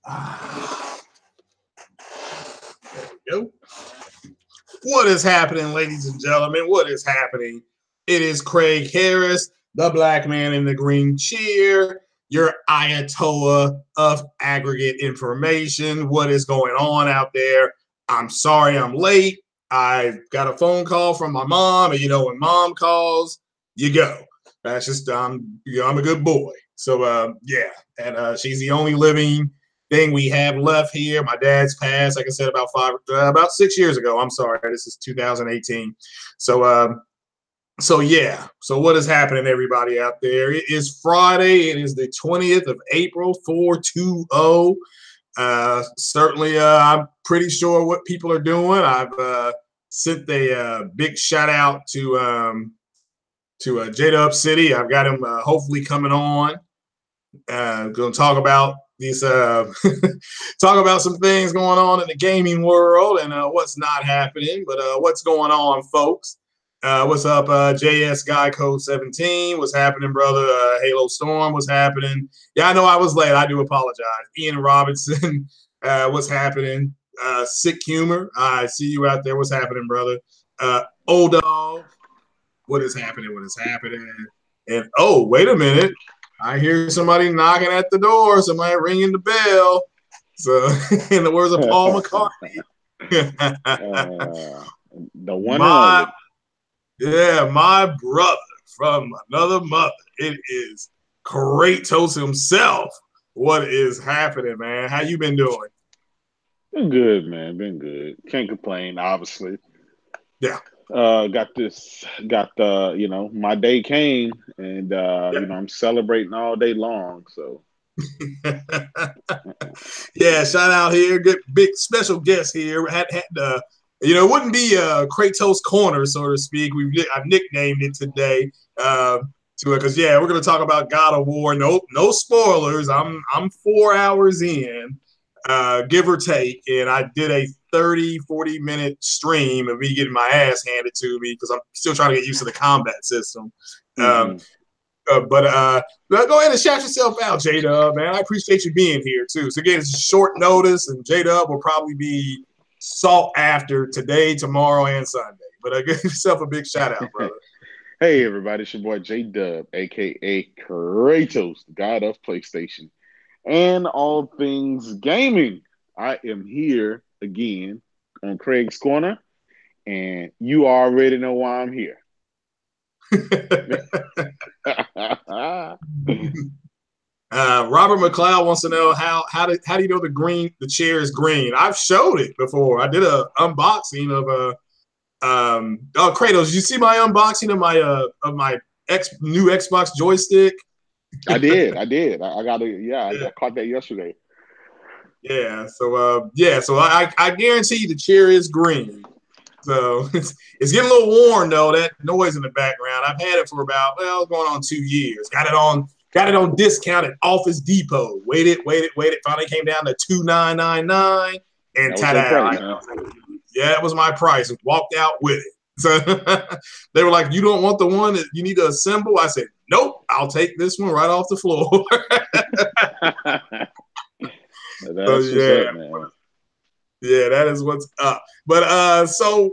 There we go. What is happening, ladies and gentlemen? What is happening? It is Craig Harris, the black man in the green chair, your Ayatollah of aggregate information. What is going on out there? I'm sorry I'm late. I got a phone call from my mom, and when mom calls, you go. That's just I'm a good boy. So yeah, and she's the only living thing we have left here. My dad's passed, like I said, about 6 years ago. I'm sorry, this is 2018. So yeah. So what is happening, everybody out there? It is Friday. It is the 20th of April, 420. Certainly, I'm pretty sure what people are doing. I've sent a big shout out to J-Dub City. I've got him hopefully coming on. Going to talk about these, talk about some things going on in the gaming world and what's not happening, but what's going on, folks. What's up, JS Guy Code 17? What's happening, brother? Halo Storm, what's happening? Yeah, I know I was late. I do apologize. Ian Robinson, what's happening? Sick Humor, I see you out there. What's happening, brother? Old Dog, what is happening? What is happening? And oh, wait a minute. I hear somebody knocking at the door, somebody ringing the bell. So, in the words of Paul McCartney. The one and only. Yeah, my brother from another mother. It is Kratos himself. What is happening, man? How you been doing? Been good, man. Been good. Can't complain, obviously. Yeah. Got the, my day came and, I'm celebrating all day long. So, yeah, shout out here. Good, big special guest here. It wouldn't be KRATO'S Corner, so to speak. I've nicknamed it today because we're going to talk about God of War. No spoilers. I'm 4 hours in, give or take, and I did a 30-40 minute stream of me getting my ass handed to me because I'm still trying to get used to the combat system. But go ahead and shout yourself out, J-Dub, man. I appreciate you being here too. So again, it's short notice, and J-Dub will probably be sought after today, tomorrow, and Sunday. But give yourself a big shout out, brother. Hey, everybody, it's your boy J-Dub, aka KRATO'S, the god of PlayStation and all things gaming. I am here again on Craig's Corner, and you already know why I'm here. Robert McLeod wants to know how do you know the chair is green? I've showed it before. I did a unboxing of Kratos. Did you see my unboxing of my new Xbox joystick? I did. I got it. I caught that yesterday. Yeah. So I guarantee you the chair is green. So it's getting a little warm though. That noise in the background. I've had it for about going on 2 years. Got it on discount at Office Depot. Waited. Finally came down to $2,999, and ta-da! Yeah, it was my price. Walked out with it. So they were like, "You don't want the one that you need to assemble?" I said, "Nope, I'll take this one right off the floor." That's what's up, man. Yeah, that is what's up. But so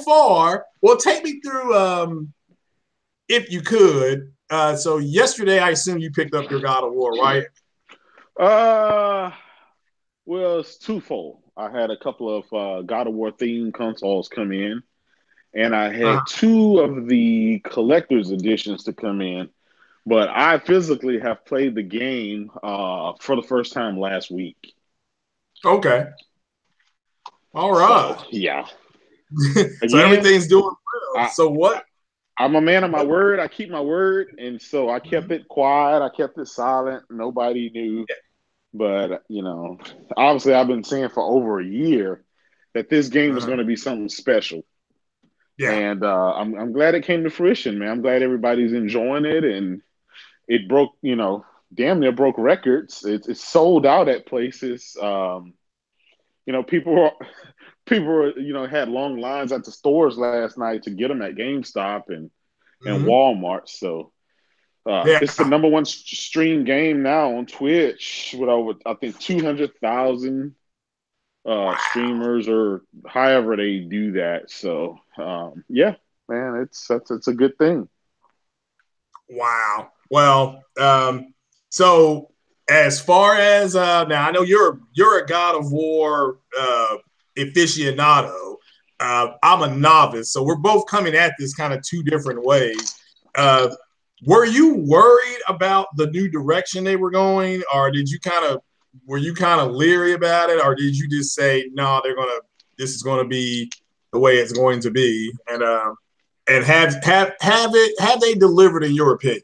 far, well, take me through if you could. So yesterday, I assume you picked up your God of War, right? Well, it's twofold. I had a couple of God of War themed consoles come in, and I had two of the collector's editions to come in. But I physically have played the game for the first time last week. Okay. All right. So, yeah. So everything's doing well. So what? I'm a man of my word. I keep my word. And so I kept it quiet. I kept it silent. Nobody knew. Yeah. But, obviously I've been saying for over a year that this game was going to be something special. Yeah. And I'm glad it came to fruition, man. I'm glad everybody's enjoying it. And it broke, damn near broke records. It's sold out at places. People were, had long lines at the stores last night to get them at GameStop and Walmart. So Yeah. It's the #1 stream game now on Twitch with over, I think, 200,000 streamers or however they do that. So yeah, man, it's a good thing. Wow. Well, so as far as now, I know you're a God of War aficionado. I'm a novice, so we're both coming at this kind of two different ways. Were you worried about the new direction they were going, or were you kind of leery about it, or did you just say, no, this is gonna be the way it's going to be, and have they delivered in your opinion?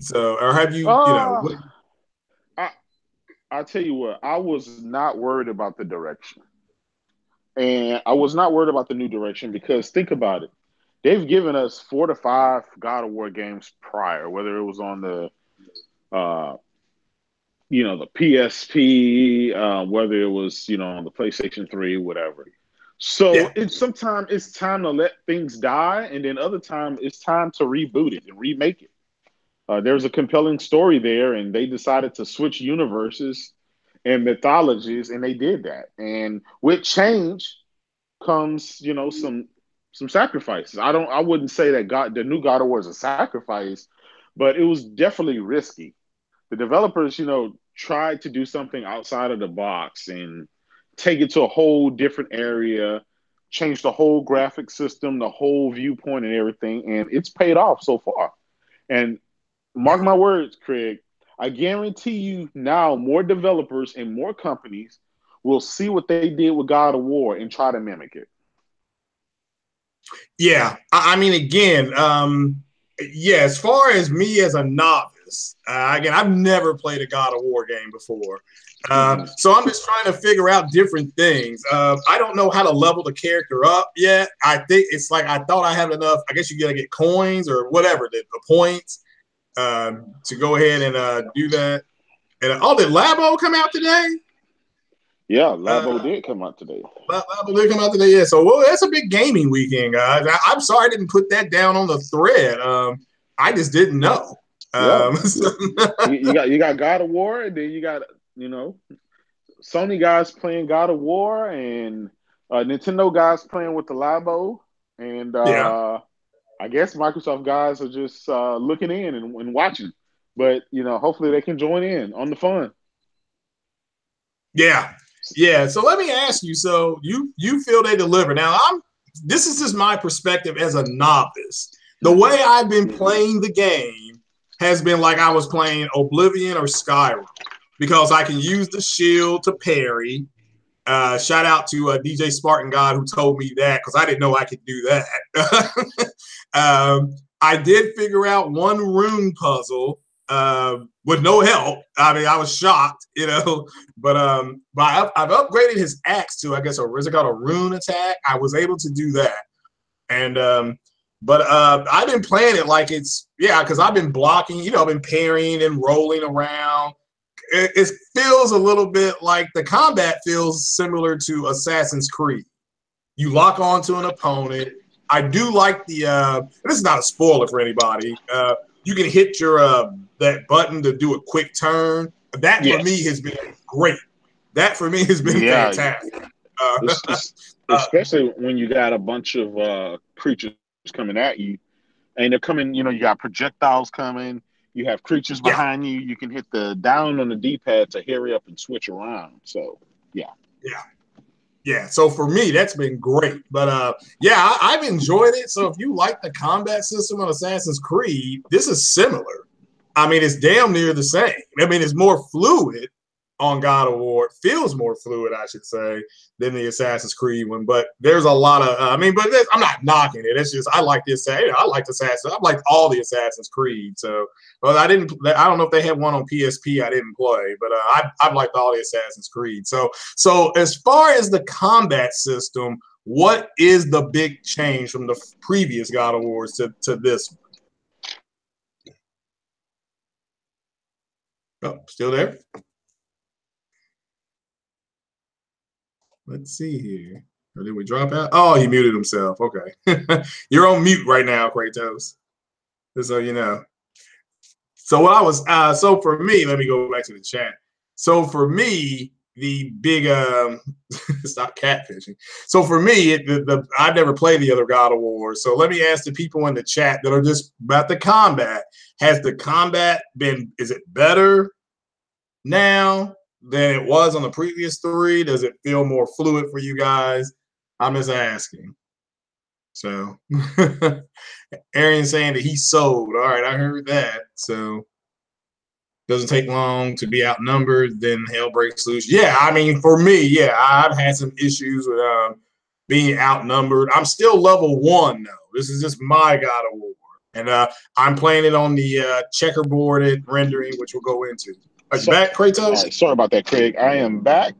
So, or have you, Uh, I I tell you what, I was not worried about the direction, and I was not worried about the new direction because think about it. They've given us 4 to 5 God of War games prior, whether it was on the uh, the PSP, whether it was, on the PlayStation 3, whatever. So yeah, sometimes it's time to let things die, and then other time it's time to reboot it and remake it. There's a compelling story there, and they decided to switch universes and mythologies, and they did that. And with change comes, some sacrifices. I wouldn't say that the new God of War is a sacrifice, but it was definitely risky. The developers, tried to do something outside of the box and take it to a whole different area, change the whole graphic system, the whole viewpoint and everything, and it's paid off so far. And mark my words, Craig, I guarantee you now more developers and more companies will see what they did with God of War and try to mimic it. yeah. I mean, again, yeah. As far as me as a novice, again, I've never played a God of War game before, so I'm just trying to figure out different things. I don't know how to level the character up yet. I think it's like I thought I had enough. I guess you gotta get coins or whatever the points to go ahead and do that. And did Labo come out today? Yeah, Labo did come out today. Labo did come out today. Yeah, so that's a big gaming weekend, guys. I'm sorry I didn't put that down on the thread. I just didn't know. Yeah, you got God of War, and then you got Sony guys playing God of War, and Nintendo guys playing with the Labo, and Yeah. I guess Microsoft guys are just looking in and watching. But hopefully they can join in on the fun. Yeah. Yeah. So let me ask you. So you feel they deliver. Now this is just my perspective as a novice. The way I've been playing the game has been like I was playing Oblivion or Skyrim because I can use the shield to parry. Shout out to DJ Spartan God who told me that because I didn't know I could do that. I did figure out one rune puzzle with no help. I mean, I was shocked, but I've upgraded his axe to, I guess, is it called a rune attack? I was able to do that. And but I've been playing it like because I've been blocking, I've been parrying and rolling around. It feels a little bit like the combat feels similar to Assassin's Creed. You lock onto an opponent. I do like this is not a spoiler for anybody. You can hit your that button to do a quick turn. That for me has been great. That for me has been fantastic. Especially when you got a bunch of creatures coming at you, and they're coming. You got projectiles coming. You have creatures behind you. You can hit the down on the D-pad to hurry up and switch around. So yeah. So for me, that's been great. But I've enjoyed it. So if you like the combat system on Assassin's Creed, this is similar. I mean, it's damn near the same. I mean, it's more fluid on God of War. It feels more fluid, I should say, than the Assassin's Creed one. But there's a lot of, I'm not knocking it. It's just I like this. I like Assassin's. I like all the Assassin's Creed. So, well, I don't know if they had one on PSP. I didn't play, but I've liked all the Assassin's Creed. So as far as the combat system, what is the big change from the previous God of Wars to this one? Oh, still there? Let's see here. Or did we drop out? Oh, he muted himself. Okay. You're on mute right now, KRATO'S. Just so you know. So what I was so for me, let me go back to the chat. So for me, the big stop catfishing. So for me, I've never played the other God of War. So let me ask the people in the chat that are just about the combat. Has the combat been? Is it better now than it was on the previous three? Does it feel more fluid for you guys? I'm just asking. So Arian saying that he's sold. All right, I heard that. So doesn't take long to be outnumbered, then hell breaks loose. Yeah, I mean, for me, yeah, I've had some issues with being outnumbered. I'm still level 1 though. This is just my God of War, and I'm playing it on the checkerboard and rendering, which we'll go into. Are you back, Kratos? All right, sorry about that, Craig. I am back.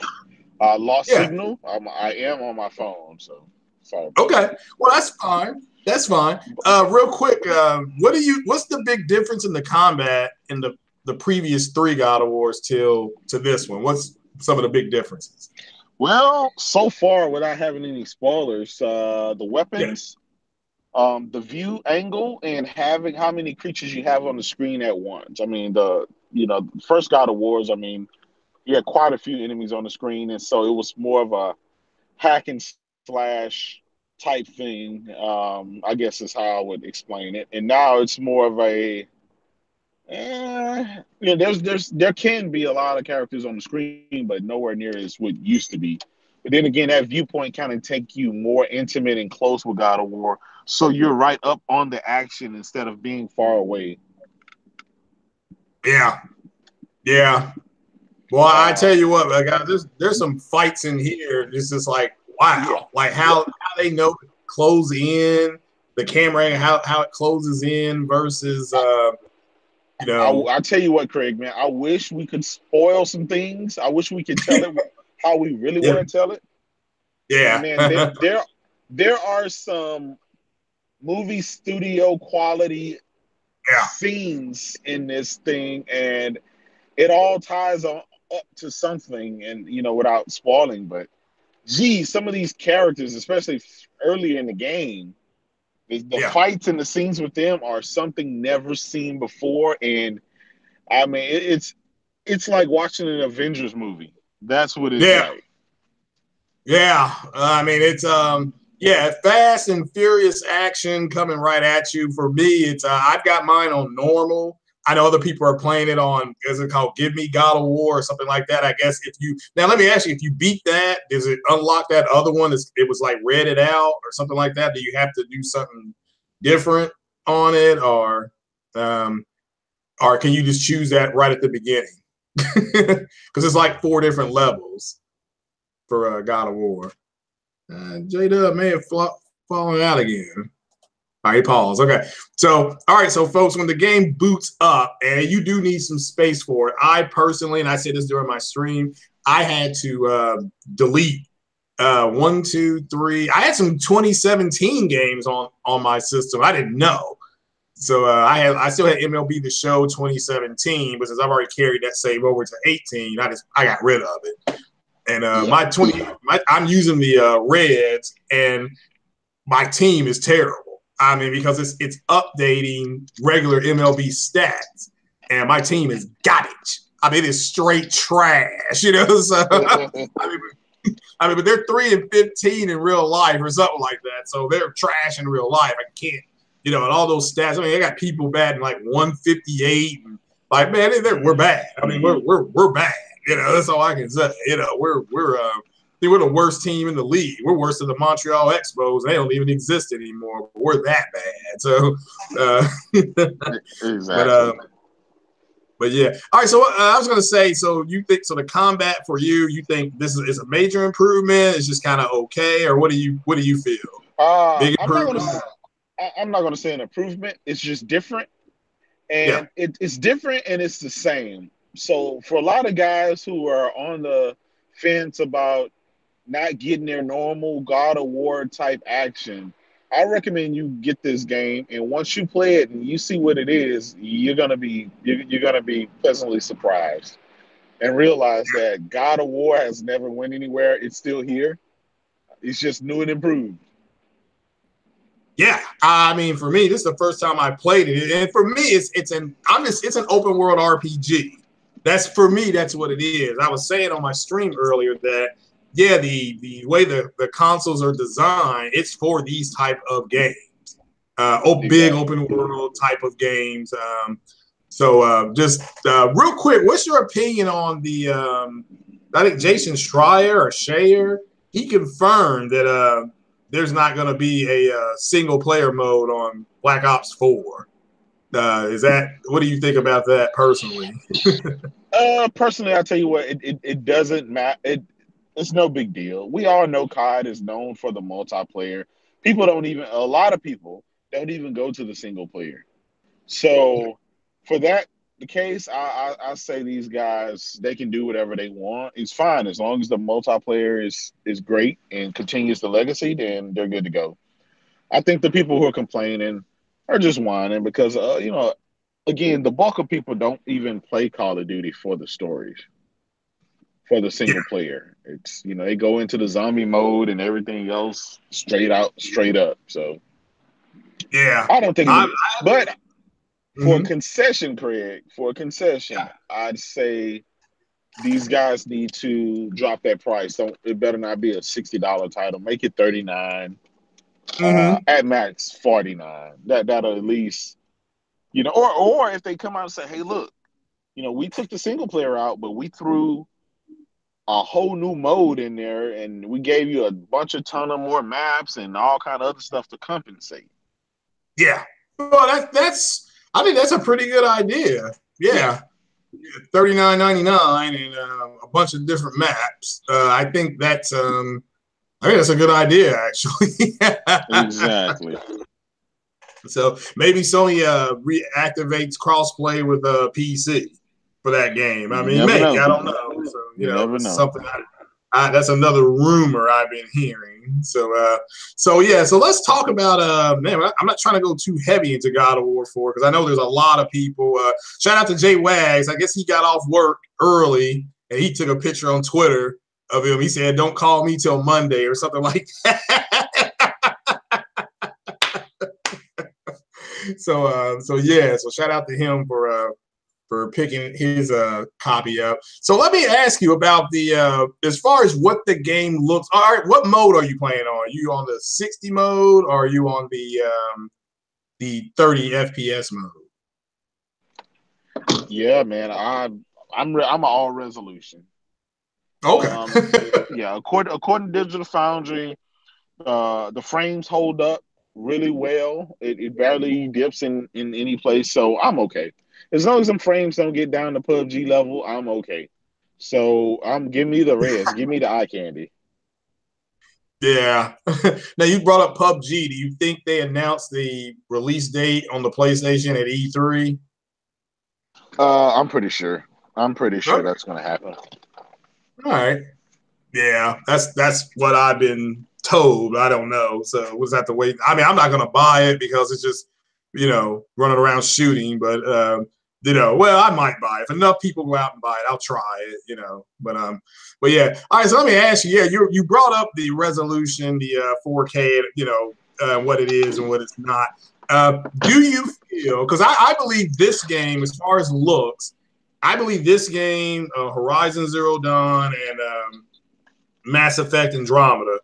Lost Yeah. signal. I am on my phone, so sorry. Okay, well that's fine. That's fine. Real quick, what's the big difference in the combat in the previous 3 God of Wars to this one? What's some of the big differences? Well, so far, without having any spoilers, the weapons, the view angle, and having how many creatures you have on the screen at once. I mean, the first God of Wars, I mean, you had quite a few enemies on the screen, and so it was more of a hack and slash type thing. I guess is how I would explain it. And now it's more of a there can be a lot of characters on the screen, but nowhere near as what used to be. But then again, that viewpoint kind of take you more intimate and close with God of War, so you're right up on the action instead of being far away. Yeah, yeah. Well, I tell you what, guys, there's some fights in here. It's just like wow, like how they know to close in the camera and how it closes in versus. I tell you what, Craig, man, I wish we could spoil some things. I wish we could tell it how we really want to tell it. Yeah. Man, there are some movie studio quality scenes in this thing, and it all ties up to something, and without spoiling, but geez, some of these characters, especially early in the game, the fights and the scenes with them are something never seen before. And I mean, it's like watching an Avengers movie. That's what it's like. Yeah. I mean, it's fast and furious action coming right at you. For me, it's I've got mine on normal. I know other people are playing it on, is it called Give Me God of War or something like that? I guess now let me ask you, if you beat that, does it unlock that other one? It was like read it out or something like that? Do you have to do something different on it, or can you just choose that right at the beginning? Because it's like 4 different levels for God of War. J-Dub may have fallen out again. All right, pause. Okay. So, all right. So, folks, when the game boots up, and you do need some space for it, I personally, and I said this during my stream, I had to delete 1, 2, 3. I had some 2017 games on my system. I didn't know. So I still had MLB The Show 2017, but since I've already carried that save over to 18, I got rid of it. And I'm using the Reds, and my team is terrible. I mean, because it's updating regular MLB stats, and my team is garbage. I mean, it's straight trash, So I mean, but they're 3-15 in real life or something like that. So they're trash in real life. I can't, and all those stats. I mean, they got people batting like 158, and like, man, we're bad. I mean, we're bad. That's all I can say. We're the worst team in the league. We're worse than the Montreal Expos. They don't even exist anymore. But we're that bad. So, exactly. But yeah. All right. So I was going to say, so the combat for you think this is a major improvement? It's just kind of okay, or what do you feel? Big improvement? I'm not going to say an improvement. It's just different, and it's different, and it's the same. So for a lot of guys who are on the fence about not getting their normal God of War type action, I recommend you get this game, and once you play it and you see what it is, you're gonna be pleasantly surprised and realize that God of War has never went anywhere. It's still here. It's just new and improved. Yeah, I mean, for me, this is the first time I played it, and for me, it's an open world RPG. That's for me. That's what it is. I was saying on my stream earlier that yeah, the way the consoles are designed, it's for these type of games, big Exactly. open world type of games. Just real quick, what's your opinion on the? I think Jason Schreier, he confirmed that there's not going to be a single player mode on Black Ops 4. Is that what do you think about that personally? Personally, I tell you what, it doesn't matter. It's no big deal. We all know COD is known for the multiplayer. A lot of people don't even go to the single player. So for that the case, I say these guys, they can do whatever they want. It's fine as long as the multiplayer is great and continues the legacy. Then they're good to go. I think the people who are complaining are just whining because again, the bulk of people don't even play Call of Duty for the stories, for the Yeah, single player. It's they go into the zombie mode and everything else straight up. So yeah. I don't think I, it's, but for a mhm. concession, Craig, for a concession, I'd say these guys need to drop that price. Don't It better not be a $60 title. Make it 39, Mm-hmm. at max 49. That'll at least or if they come out and say, hey, look, we took the single player out, but we threw a whole new mode in there, and we gave you a ton of more maps and all kind of other stuff to compensate. Yeah. Well, that's I think that's a pretty good idea. Yeah, Yeah. 39.99 and a bunch of different maps. I think that's a good idea actually. exactly. So maybe Sony reactivates crossplay with PC for that game. I You mean, never maybe know. I don't know. So You never it's know. something that's another rumor I've been hearing. So yeah. So let's talk about man. I'm not trying to go too heavy into God of War 4 because I know there's a lot of people. Shout out to Jay Wags. I guess he got off work early and he took a picture on Twitter of him. He said, "Don't call me till Monday" or something like that. So yeah, so shout out to him for picking his copy up. So let me ask you about the as far as what the game looks. All right, what mode are you playing on? Are you on the 60 mode or are you on the 30 FPS mode? Yeah, man. I'm an all resolution. Okay. Yeah. According to Digital Foundry, the frames hold up really well. It barely dips in any place, so I'm okay. As long as them frames don't get down to PUBG level, I'm okay. So give me the rest. Give me the eye candy. Yeah. Now you brought up PUBG. Do you think they announced the release date on the PlayStation at E3? I'm pretty sure. I'm pretty sure Okay. that's gonna happen. All right. Yeah, that's what I've been told. I don't know. So we'll just have to wait. I mean, I'm not gonna buy it because it's just, running around shooting. But well, I might buy it. If enough people go out and buy it, I'll try it. But yeah. All right. So let me ask you. Yeah, you brought up the resolution, the 4K. What it is and what it's not. Do you feel? Because I believe this game, as far as looks, I believe this game, Horizon Zero Dawn, and Mass Effect Andromeda,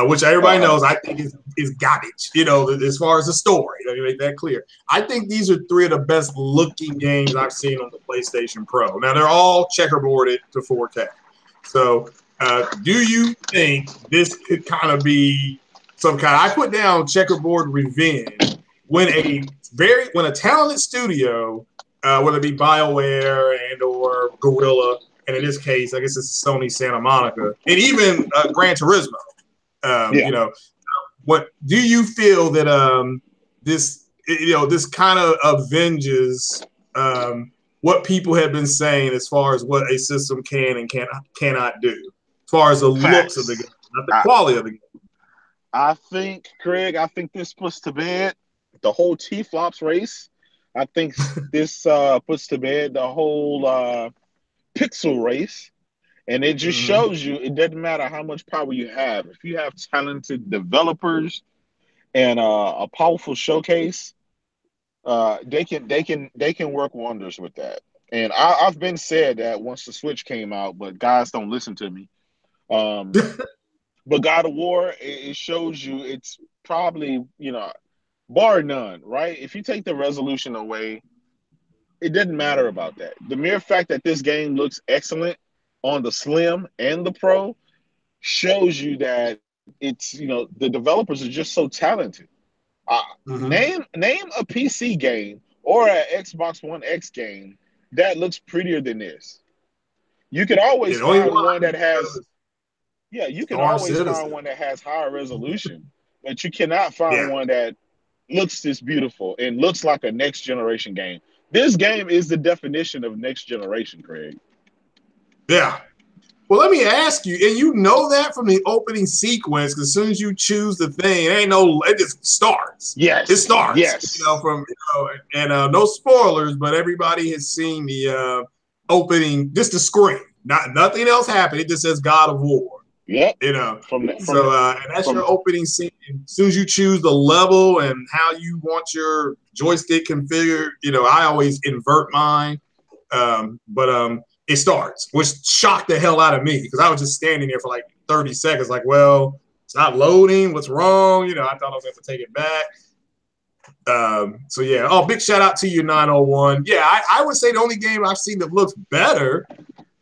which everybody Uh-huh. knows I think is garbage, as far as the story. Let me make that clear. I think these are three of the best looking games I've seen on the PlayStation Pro. Now, they're all checkerboarded to 4K. So, do you think this could kind of be some kind I put down checkerboard revenge when a talented studio, whether it be BioWare and or Gorilla, and in this case, I guess it's Sony Santa Monica, and even Gran Turismo. Yeah. What do you feel that this kind of avenges what people have been saying as far as what a system can and cannot do, as far as the looks of the game, Facts. not the I quality of the game. I think, Craig, I think this puts to bed the whole T flops race. I think this puts to bed the whole pixel race. And it just Mm-hmm. shows you it doesn't matter how much power you have. If you have talented developers and a powerful showcase, they can work wonders with that. And I've been said that once the Switch came out, but guys don't listen to me. Um, but God of War, it shows you it's probably, bar none, right? If you take the resolution away, it doesn't matter about that. The mere fact that this game looks excellent on the Slim and the Pro shows you that it's, the developers are just so talented. Name a PC game or an Xbox One X game that looks prettier than this. You can Yeah, always the only find one one that has, yeah, you can Star always find Citizen. one that has higher resolution, but you cannot find Yeah, one that looks this beautiful and looks like a next generation game. This game is the definition of next generation, Craig. yeah. Well, let me ask you, and you know that from the opening sequence, because as soon as you choose the thing, it just starts. Yes. It starts. Yes. And no spoilers, but everybody has seen the opening, just the screen. Nothing else happened. It just says God of War. Yep. And that's your opening scene. As soon as you choose the level and how you want your joystick configured, I always invert mine. It starts, which shocked the hell out of me because I was just standing there for like 30 seconds, like, well, it's not loading. What's wrong? I thought I was going to take it back. So yeah. Oh, big shout out to you, 901. Yeah, I would say the only game I've seen that looks better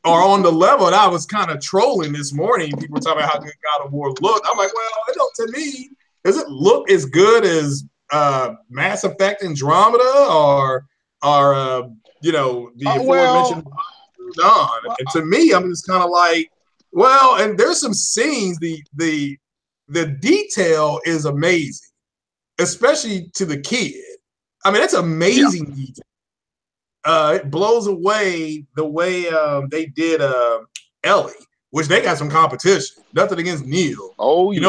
or on the level. And I was kind of trolling this morning. People were talking about how good God of War looked. I'm like, well, to me, does it look as good as Mass Effect Andromeda or the aforementioned Dawn? And to me, I'm just kind of like, well, and there's some scenes. The detail is amazing, especially to the kid. I mean, that's amazing detail. It blows away the way they did Ellie, which they got some competition. Nothing against Neil. Oh, yeah.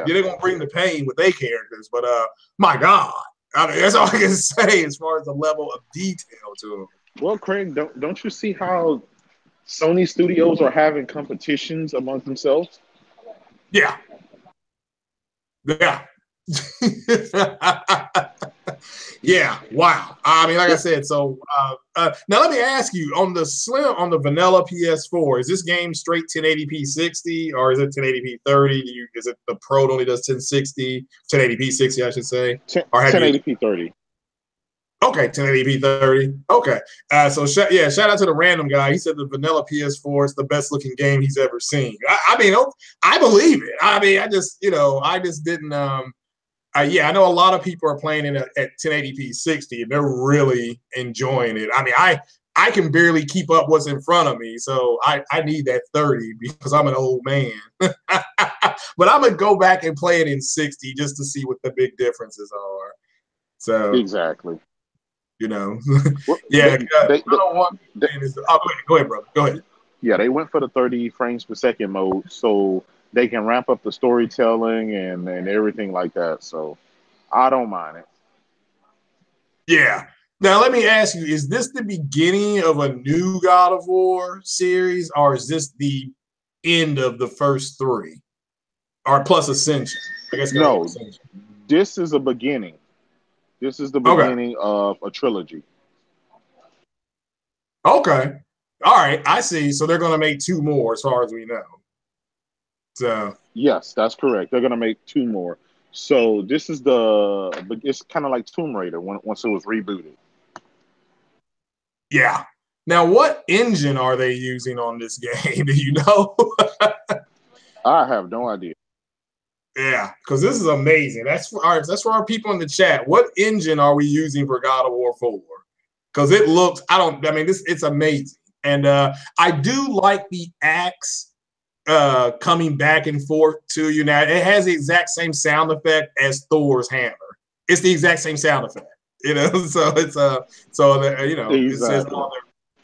They're gonna bring the pain with their characters, but my God, I mean, that's all I can say as far as the level of detail to them. Well, Craig, don't you see how Sony Studios are having competitions among themselves? Yeah. Yeah. Wow. I mean, like I said, so now let me ask you on the vanilla PS4, is this game straight 1080p 60 or is it 1080p 30? Is it the Pro only does 1060, 1080p 60, I should say? 1080p 30. Okay, 1080p 30. Okay. Shout out to the random guy. He said the vanilla PS4 is the best looking game he's ever seen. I mean, I believe it. I mean, I just didn't. I know a lot of people are playing it at 1080p 60 and they're really enjoying it. I mean, I can barely keep up what's in front of me, so I need that 30 because I'm an old man. But I'm gonna go back and play it in 60 just to see what the big differences are. So exactly. Yeah. Go ahead, brother. Go ahead. Yeah, they went for the 30 frames per second mode so they can ramp up the storytelling and everything like that. So I don't mind it. Yeah. Now let me ask you: is this the beginning of a new God of War series, or is this the end of the first three, or plus Ascension? I guess no. This is a beginning. This is the beginning of a trilogy. Okay. All right. I see. So they're going to make two more as far as we know. So yes, that's correct. They're going to make two more. So this is it's kind of like Tomb Raider once it was rebooted. Yeah. Now, what engine are they using on this game? Do you know? I have no idea. Yeah, because this is amazing. That's for our people in the chat. What engine are we using for God of War 4? Because it looks, it's amazing. And I do like the axe coming back and forth to you. Now, it has the exact same sound effect as Thor's hammer. It's the exact same sound effect, so it's exactly. It says on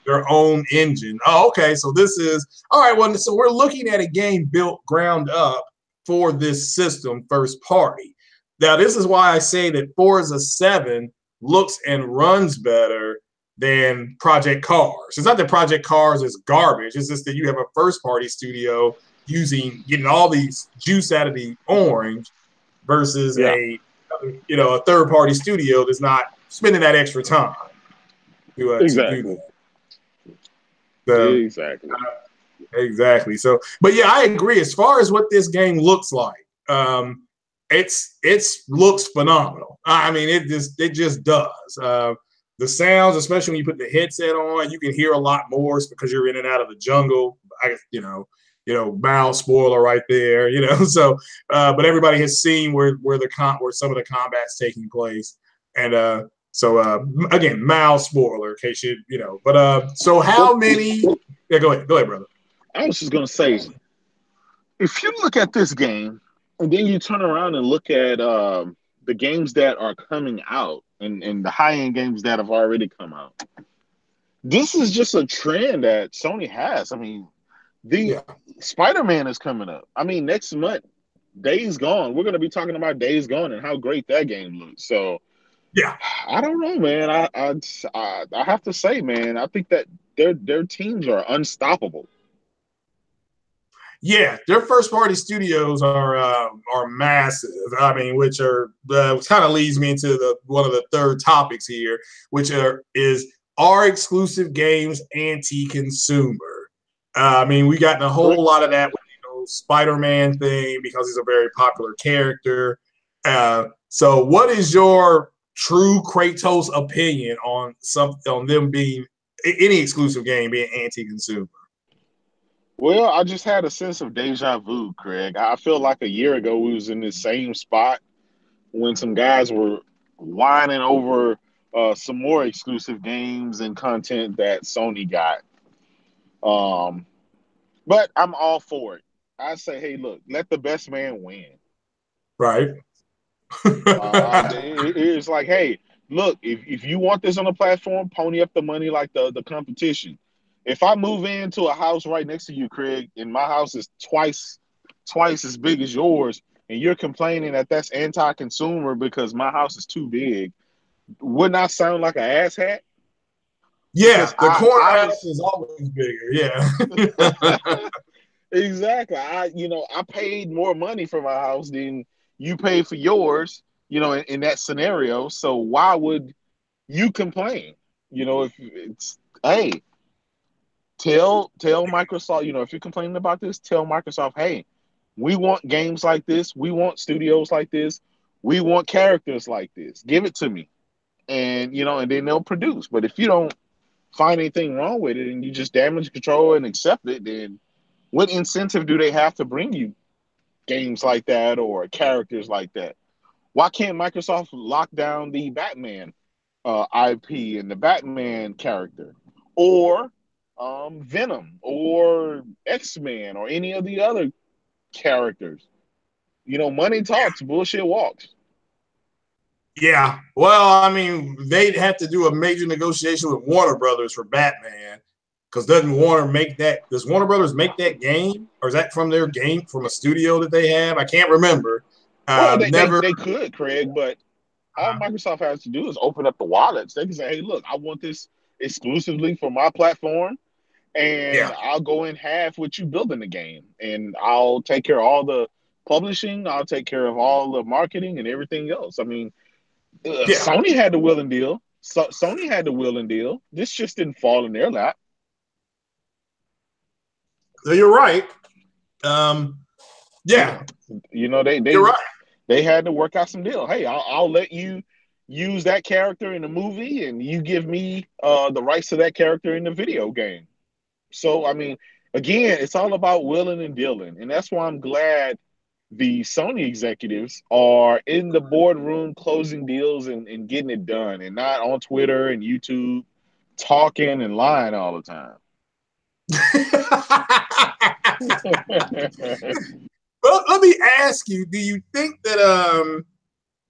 their own engine. Oh, okay. So this is all right. Well, so we're looking at a game built ground up for this system, first party. Now, this is why I say that Forza 7 looks and runs better than Project Cars. It's not that Project Cars is garbage. It's just that you have a first party studio getting all these juice out of the orange versus Yeah, a third party studio that's not spending that extra time to do exactly. that. So, Exactly. exactly. So, but yeah, I agree. As far as what this game looks like, it's looks phenomenal. I mean, it just does. The sounds, especially when you put the headset on, you can hear a lot more. It's because you're in and out of the jungle. I guess mild spoiler right there. So, but everybody has seen where some of the combat's taking place, and so again, mild spoiler in case But so how many? Yeah, go ahead, brother. I was just gonna say, if you look at this game and then you turn around and look at the games that are coming out and the high end games that have already come out, this is just a trend that Sony has. I mean, the Spider-Man is coming up. I mean, next month, Days Gone. We're gonna be talking about Days Gone and how great that game looks. So yeah, I don't know, man. I have to say, man, I think that their teams are unstoppable. Yeah, their first party studios are massive. I mean, which kind of leads me into one of the third topics here, which are exclusive games anti-consumer. I mean, we gotten a whole lot of that with Spider-Man thing because he's a very popular character. So, what is your true Kratos opinion on them being any exclusive game being anti-consumer? Well, I just had a sense of deja vu, Craig. I feel like a year ago we was in this same spot when some guys were whining over some more exclusive games and content that Sony got. But I'm all for it. I say, hey, look, let the best man win. Right. It's like, hey, look, if you want this on a platform, pony up the money like the competition. If I move into a house right next to you, Craig, and my house is twice as big as yours, and you're complaining that that's anti-consumer because my house is too big, wouldn't I sound like an asshat? Yeah, Because the corner I house was is always bigger. Yeah. exactly. I paid more money for my house than you paid for yours, in that scenario. So why would you complain? If it's, hey, tell Microsoft, if you're complaining about this, tell Microsoft, hey, we want games like this, we want studios like this, we want characters like this. Give it to me. And then they'll produce. But if you don't find anything wrong with it and you just damage control and accept it, then what incentive do they have to bring you games like that or characters like that? Why can't Microsoft lock down the Batman IP and the Batman character, or Venom, or X-Men, or any of the other characters? Money talks, bullshit walks. Yeah. Well, I mean, they'd have to do a major negotiation with Warner Brothers for Batman. Because does Warner Brothers make that game? Or is that from their game, from a studio that they have? I can't remember. Well, Never. they could, Craig, but all Microsoft has to do is open up the wallets. They can say, hey, look, I want this exclusively for my platform, and Yeah. I'll go in half with you building the game, and I'll take care of all the publishing, I'll take care of all the marketing and everything else. I mean, Sony had the will and deal. Sony had the will and deal. This just didn't fall in their lap. So you're right. Yeah. You're right. They had to work out some deal. Hey, I'll let you use that character in the movie, and you give me the rights to that character in the video game. So, I mean, again, it's all about willing and dealing. And that's why I'm glad the Sony executives are in the boardroom closing deals and getting it done, and not on Twitter and YouTube talking and lying all the time. Well, let me ask you, do you think that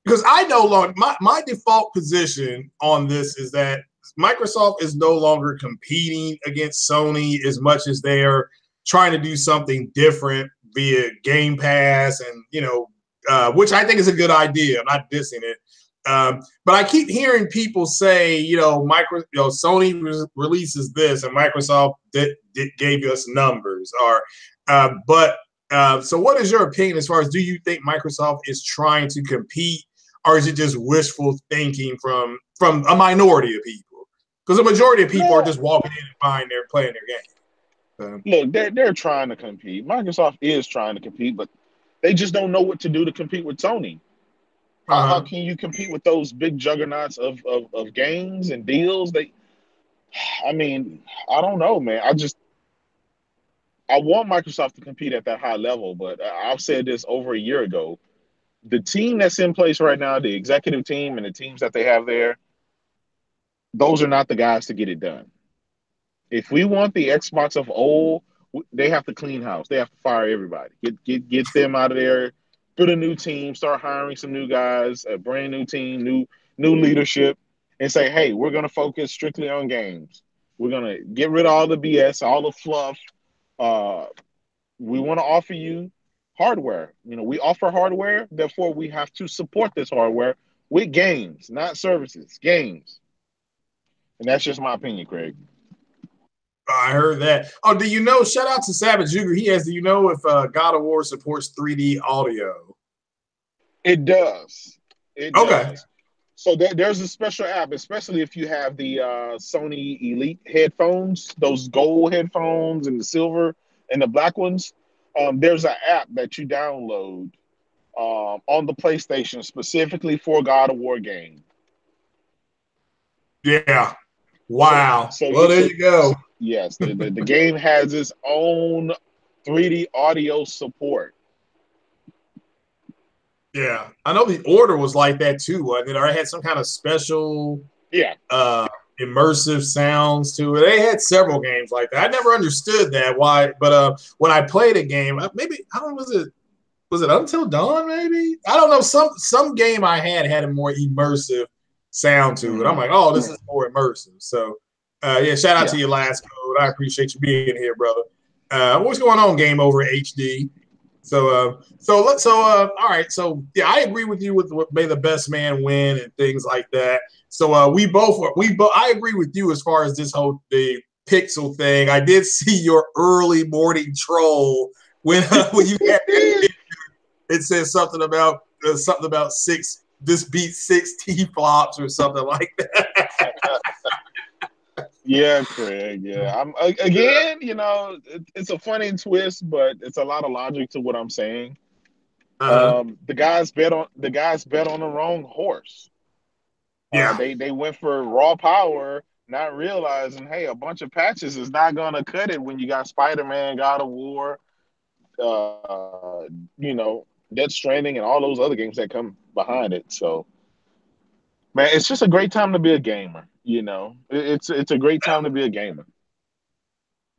because I no longer my default position on this is that Microsoft is no longer competing against Sony as much as they're trying to do something different via Game Pass, and which I think is a good idea. I'm not dissing it, but I keep hearing people say, Sony releases this, and Microsoft gave us numbers, or but So what is your opinion as far as, do you think Microsoft is trying to compete, or is it just wishful thinking from a minority of people? Because the majority of people are just walking in and playing their game. Look, they're trying to compete. Microsoft is trying to compete, but they just don't know what to do to compete with Sony. How can you compete with those big juggernauts of games and deals? I mean, I don't know, man. I want Microsoft to compete at that high level, but I've said this over a year ago. The team that's in place right now, the executive team and the teams that they have there, those are not the guys to get it done. If we want the Xbox of old, they have to clean house. They have to fire everybody. Get them out of there. Put a new team. Start hiring some new guys. A brand new team. New leadership. And say, hey, we're gonna focus strictly on games. We're gonna get rid of all the BS, all the fluff. We want to offer you hardware. You know, we offer hardware. Therefore, we have to support this hardware with games, not services. Games. And that's just my opinion, Craig. I heard that. Oh, do you know? Shout out to Savage Junior. He has. Do you know if God of War supports 3D audio? It does. It okay. does. So there's a special app, especially if you have the Sony Elite headphones, those gold headphones and the silver and the black ones. There's an app that you download on the PlayStation specifically for God of War game. Yeah. Wow. So there you go. Yes, the game has its own 3D audio support. Yeah, I know the Order was like that too. Wasn't it? Or it had some kind of special, immersive sounds to it. They had several games like that. I never understood that why, but when I played a game, maybe I don't know, was it Until Dawn? Maybe I don't know. Some game I had a more immersive sound to it. I'm like, oh, this is more immersive. So, yeah, shout out to your last code. I appreciate you being here, brother. What's going on, Game Over HD? So all right. So yeah, I agree with you with what may the best man win and things like that. So I agree with you as far as this whole the pixel thing. I did see your early morning troll when you had it says something about six. This beats 6 T-flops or something like that. Yeah, Craig. Yeah, again. You know, it's a funny twist, but it's a lot of logic to what I'm saying. The guys bet on the wrong horse. Yeah, they went for raw power, not realizing, hey, a bunch of patches is not gonna cut it when you got Spider-Man, God of War, you know, Death Stranding, and all those other games that come behind it. So, man, it's just a great time to be a gamer. You know, it's a great time to be a gamer.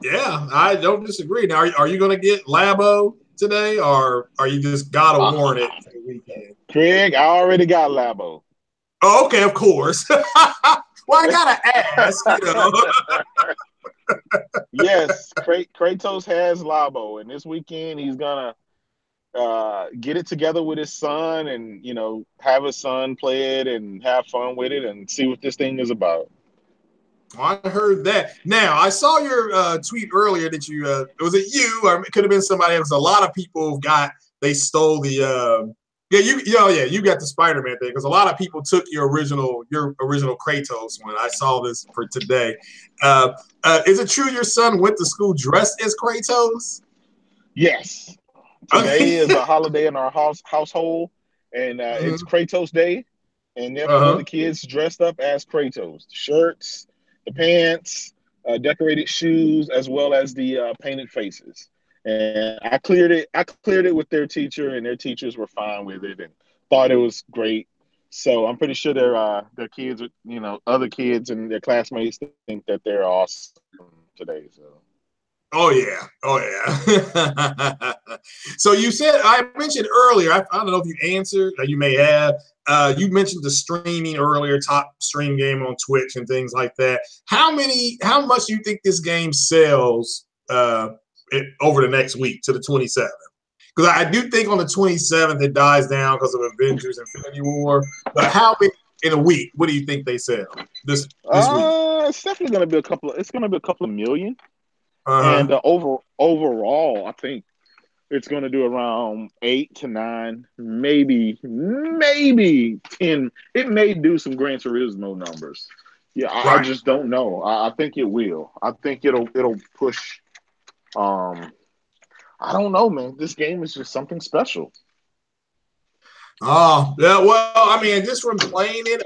Yeah, I don't disagree. Now, are you going to get Labo today, or are you just got to warn it for the weekend? Craig, I already got Labo. Oh, okay, of course. Well, I gotta ask. You know. Yes, Kratos has Labo, and this weekend he's gonna get it together with his son, and you know, have his son play it and have fun with it, and see what this thing is about. I heard that. Now, I saw your tweet earlier that you was it you, or it could have been somebody else. A lot of people they stole the you got the Spider-Man thing, because a lot of people took your original Kratos one. I saw this for today. Is it true your son went to school dressed as Kratos? Yes. Today is a holiday in our household, and it's Kratos Day, and therefore the kids dressed up as Kratos. Shirts, the pants, decorated shoes, as well as the painted faces. And I cleared it with their teacher, and their teachers were fine with it and thought it was great. So I'm pretty sure their kids, you know, other kids and their classmates think that they're awesome today. So. Oh yeah. So you said, I mentioned earlier, I don't know if you answered, you may have. You mentioned the streaming earlier, top stream game on Twitch and things like that. How much do you think this game sells over the next week to the 27th? Because I do think on the 27th it dies down because of Avengers Infinity War. But how many in a week? What do you think they sell this week? It's definitely going to be a couple of million. And overall, I think It's going to do around 8 to 9, maybe 10. It may do some Gran Turismo numbers. Yeah, I Right. just don't know. I think it will. I think it'll push. Um, I don't know, man. This game is just something special. Oh, yeah. Well, I mean, just from playing it,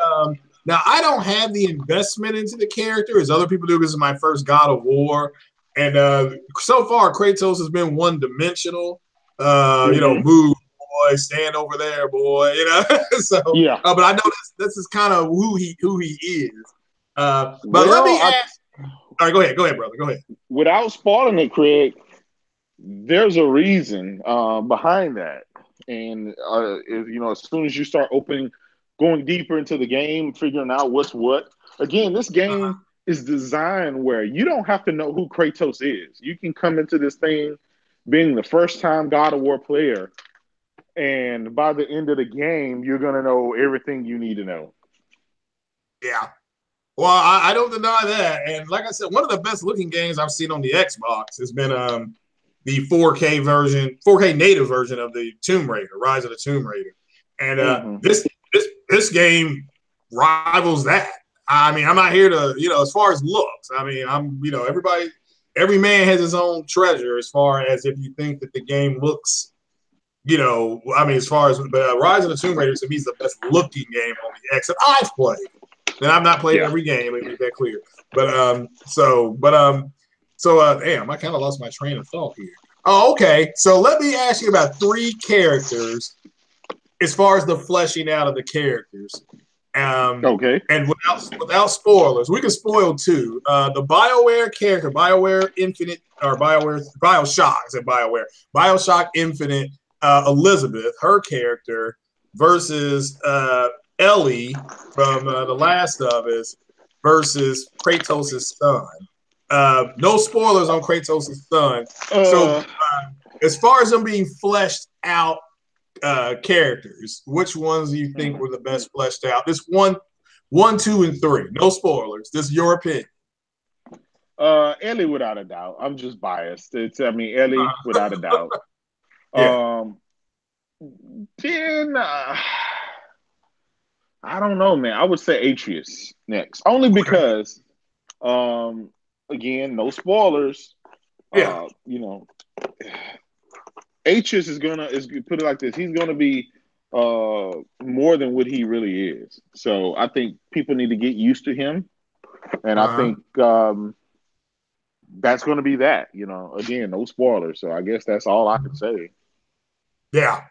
now I don't have the investment into the character as other people do. This is my first God of War, and so far Kratos has been one dimensional. Move, boy, stand over there, boy. So, Yeah. but I know this is kind of who he is. But let me Well, ask. All right, go ahead, brother. Go ahead. without spoiling it, Craig, there's a reason behind that. And as soon as you start going deeper into the game, figuring out what's what. Again, this game is designed where you don't have to know who Kratos is. You can come into this thing being the first time God of War player, and by the end of the game, you're gonna know everything you need to know. Yeah. Well, I don't deny that. And like I said, one of the best looking games I've seen on the Xbox has been the 4K version, 4K native version of the Tomb Raider, Rise of the Tomb Raider. And this game rivals that. I mean, I'm not here to, as far as looks. I mean, every man has his own treasure as far as if you think that the game looks, as far as Rise of the Tomb Raider to me is the best looking game on the X that I've played. And I've not played every game, let me make that clear. Damn, I kind of lost my train of thought here. Oh, okay. So let me ask you about 3 characters as far as the fleshing out of the characters. Okay. And without spoilers, we can spoil 2. The BioWare character, BioWare Infinite, or BioShock, I said BioWare. BioShock Infinite, Elizabeth, her character, versus Ellie from The Last of Us versus Kratos' son. No spoilers on Kratos' son. As far as them being fleshed out characters, which ones do you think were the best fleshed out? This one, 2, and 3. No spoilers. This is your opinion. Ellie, without a doubt. I'm just biased. Ellie, without a doubt. Yeah. Then I don't know, man. I would say Atreus next, only because, again, no spoilers. Yeah. Atreus is put it like this. He's gonna be more than what he really is. So I think people need to get used to him, and I think that's going to be that. Again, no spoilers. So I guess that's all I can say. Yeah.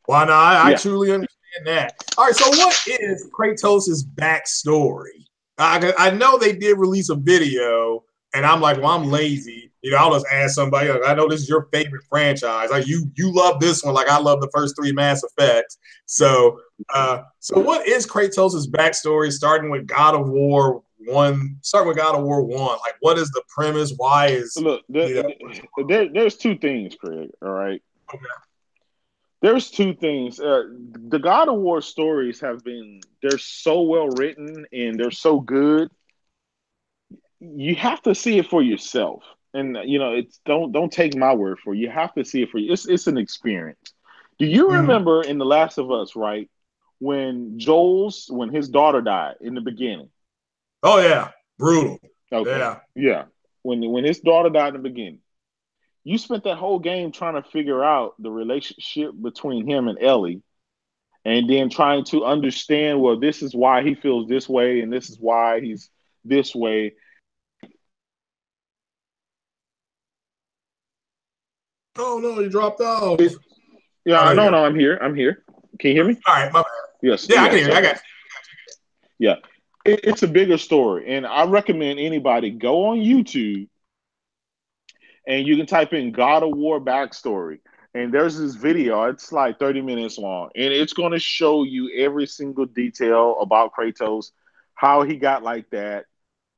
Well, no, I truly understand that. All right, so what is Kratos' backstory? I know they did release a video, and I'm like, well, I'm lazy. I'll just ask somebody. I know this is your favorite franchise. Like you love this one, like I love the first 3 Mass Effects. So what is Kratos' backstory? Starting with God of War 1. Like, what is the premise? Why is there's 2 things, Craig. All right. Okay. There's 2 things. The God of War stories they're so well written and they're so good. You have to see it for yourself. And don't take my word for it. You have to see it for you. It's an experience. Do you remember in The Last of Us, right? When his daughter died in the beginning? Oh yeah. Brutal. Okay. Yeah. When his daughter died in the beginning. You spent that whole game trying to figure out the relationship between him and Ellie, and then trying to understand, well, this is why he feels this way, and this is why he's this way. Oh no, you dropped off. No, I'm here. I'm here. Can you hear me? All right, my bad. Yes. Yeah, I can hear you. I got you. Yeah. It's a bigger story, and I recommend anybody go on YouTube and you can type in God of War backstory. And there's this video, it's like 30 minutes long, and it's going to show you every single detail about Kratos, how he got like that,